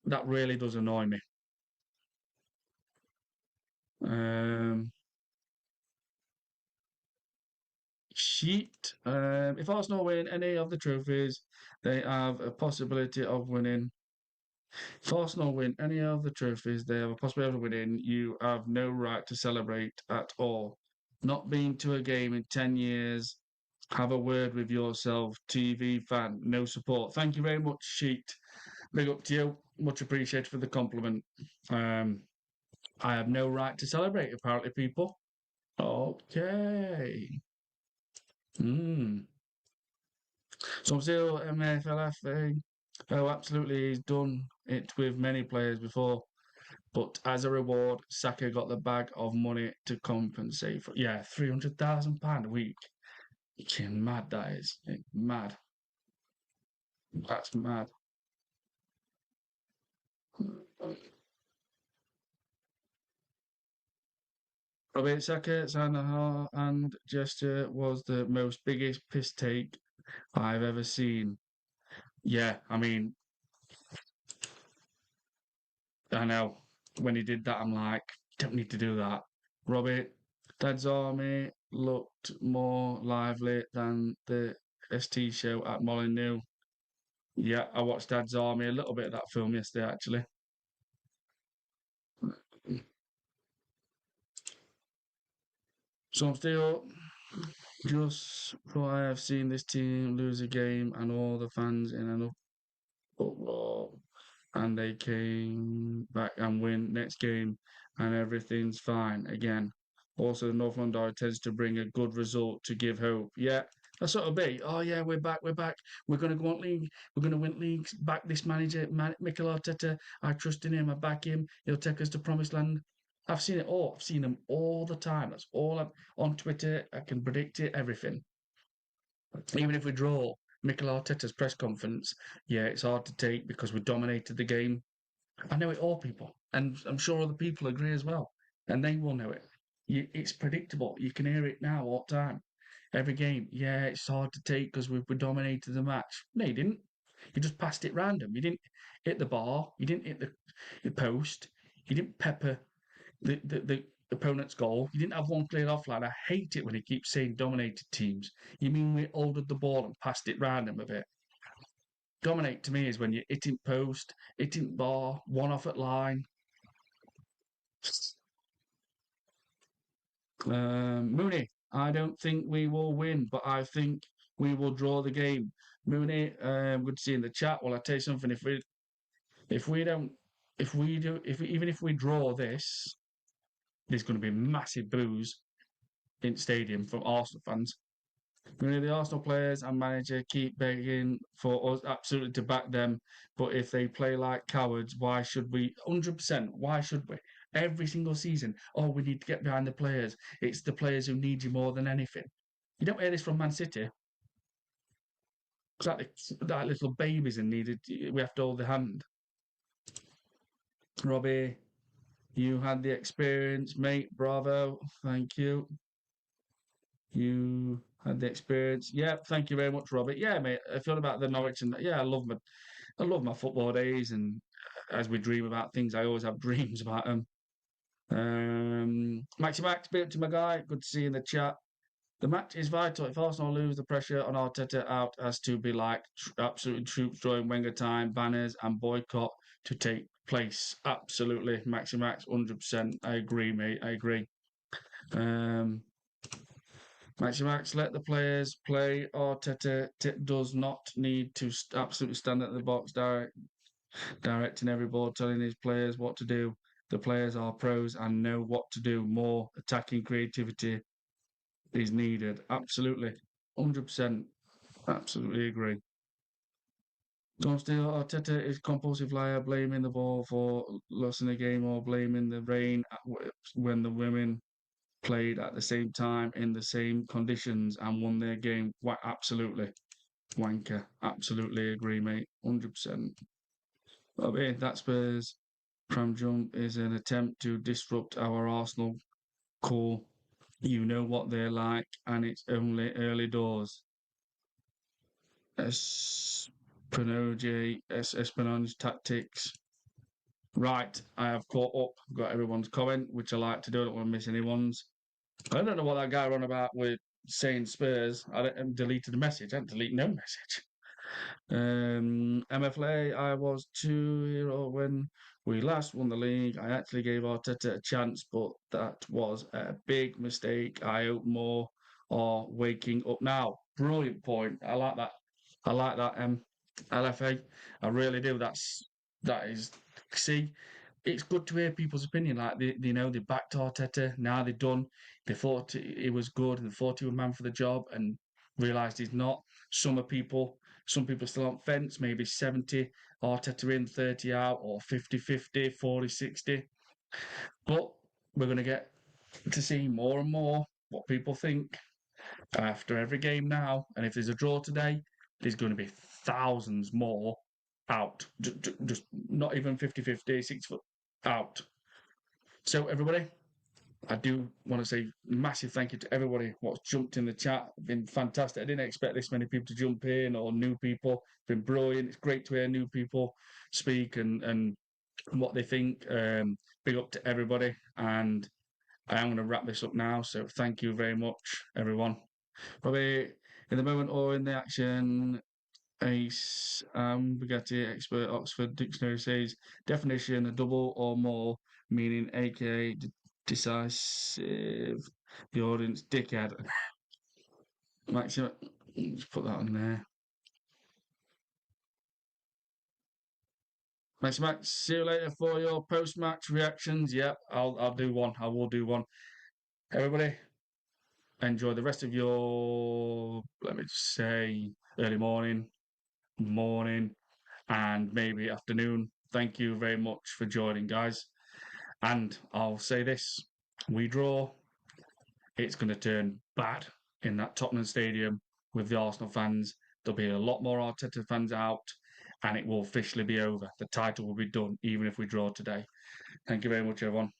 that really does annoy me. Um, Sheet. If Arsenal win any of the trophies, they have a possibility of winning. If Arsenal win any of the trophies, they have a possibility of winning. You have no right to celebrate at all. Not been to a game in 10 years. Have a word with yourself, TV fan. No support. Thank you very much, Sheet. Big up to you. Much appreciated for the compliment. Um, I have no right to celebrate, apparently, people. Okay. Hmm. So I'm still MFLFA. Oh, absolutely. He's done it with many players before. But as a reward, Saka got the bag of money to compensate for. Yeah, £300,000 a week. Fucking mad, that is. Mad. That's mad. Robert Saka, Sanaha, and gesture was the most biggest piss take I've ever seen. Yeah, I mean, I know when he did that, I'm like, don't need to do that. Robert, Dad's Army looked more lively than the ST show at Molyneux. Yeah, I watched Dad's Army, a little bit of that film yesterday, actually. So I'm still just what I have seen this team lose a game and all the fans in an uproar, and they came back and win next game, and everything's fine again. Also, North London tends to bring a good result to give hope. Yeah, that's sort of be. Oh yeah, we're back. We're back. We're going to go on league. We're going to win leagues. Back this manager, Mikel Arteta. I trust in him. I back him. He'll take us to promised land. I've seen it all. I've seen him all the time. That's all on Twitter. I can predict it. Everything. Even if we draw Mikel Arteta's press conference, yeah, it's hard to take because we dominated the game. I know it all, people, and I'm sure other people agree as well, and they will know it. It's predictable. You can hear it now all the time. Every game, yeah, it's hard to take because we dominated the match. No, you didn't. You just passed it random. You didn't hit the bar. You didn't hit the post. You didn't pepper the opponent's goal. You didn't have one cleared offline. I hate it when he keeps saying dominated teams. You mean we ordered the ball and passed it random a bit? Dominate to me is when you're hitting post, hitting bar, one off at line. Mooney, I don't think we will win, but I think we will draw the game. Mooney, good to see you in the chat. Well, I tell you something. If we don't if we do if we, even if we draw this, there's going to be massive boos in stadium from Arsenal fans. Really, the Arsenal players and manager keep begging for us absolutely to back them. But if they play like cowards, why should we? 100%. Why should we? Every single season, oh, we need to get behind the players. It's the players who need you more than anything. You don't hear this from Man City. Exactly. That little babies and needed, we have to hold the hand. Robbie, you had the experience, mate. Bravo. Thank you. You had the experience. Yeah, thank you very much, Robert. Yeah, mate. I feel about the Norwich and yeah, I love my football days, and as we dream about things, I always have dreams about them. Maxi Max, bit up to my guy. Good to see you in the chat. The match is vital. If Arsenal lose, the pressure on Arteta out has to be like absolutely troops drawing Wenger time, banners, and boycott to take place. Absolutely, Maxi Max, 100%. I agree, mate. I agree. Um, Maxi Max, let the players play. Arteta does not need to absolutely stand at the box, directing every ball, telling his players what to do. The players are pros and know what to do. More attacking creativity is needed. Absolutely. 100%. Absolutely agree. Don't steal. Arteta is compulsive liar, blaming the ball for losing the game or blaming the rain when the women played at the same time in the same conditions and won their game. Absolutely. Wanker. Absolutely agree, mate. 100%. Okay, that Spurs pram jump is an attempt to disrupt our Arsenal core. You know what they're like, and it's only early doors. Espionage tactics. Right, I have caught up, got everyone's comment, which I like to do. I don't want to miss anyone's. I don't know what that guy on about with saying Spurs. I deleted the message. I didn't delete no message. MFLA, I was 2 year old when we last won the league. I actually gave Arteta a chance, but that was a big mistake. I hope more are waking up now. Brilliant point. I like that. I like that. LFA. I really do. That is. See, it's good to hear people's opinion. Like they backed Arteta. Now they're done. They thought he was good and they thought he was man for the job, and realised he's not. Some people still on fence, maybe 70, Arteta in, 30 out, or 50-50, 40-60. But we're going to get to see more and more what people think after every game now. And if there's a draw today, there's going to be thousands more out. Just not even 50-50, 6 foot out. So, everybody, I do want to say massive thank you to everybody what's jumped in the chat. It's been fantastic. I didn't expect this many people to jump in or new people. It's been brilliant. It's great to hear new people speak and what they think. Big up to everybody. And I am going to wrap this up now. So thank you very much, everyone. Probably in the moment or in the action, Ace Bugatti expert Oxford Dictionary says definition a double or more, meaning aka decisive. The audience dickhead. Maximum. Just put that on there. Max, see you later for your post-match reactions. Yep, I'll do one. I will do one. Everybody, enjoy the rest of your, let me just say, early morning, and maybe afternoon. Thank you very much for joining, guys. And I'll say this: we draw, it's going to turn bad in that Tottenham stadium with the Arsenal fans. There'll be a lot more Arteta fans out, and it will officially be over. The title will be done, even if we draw today. Thank you very much, everyone.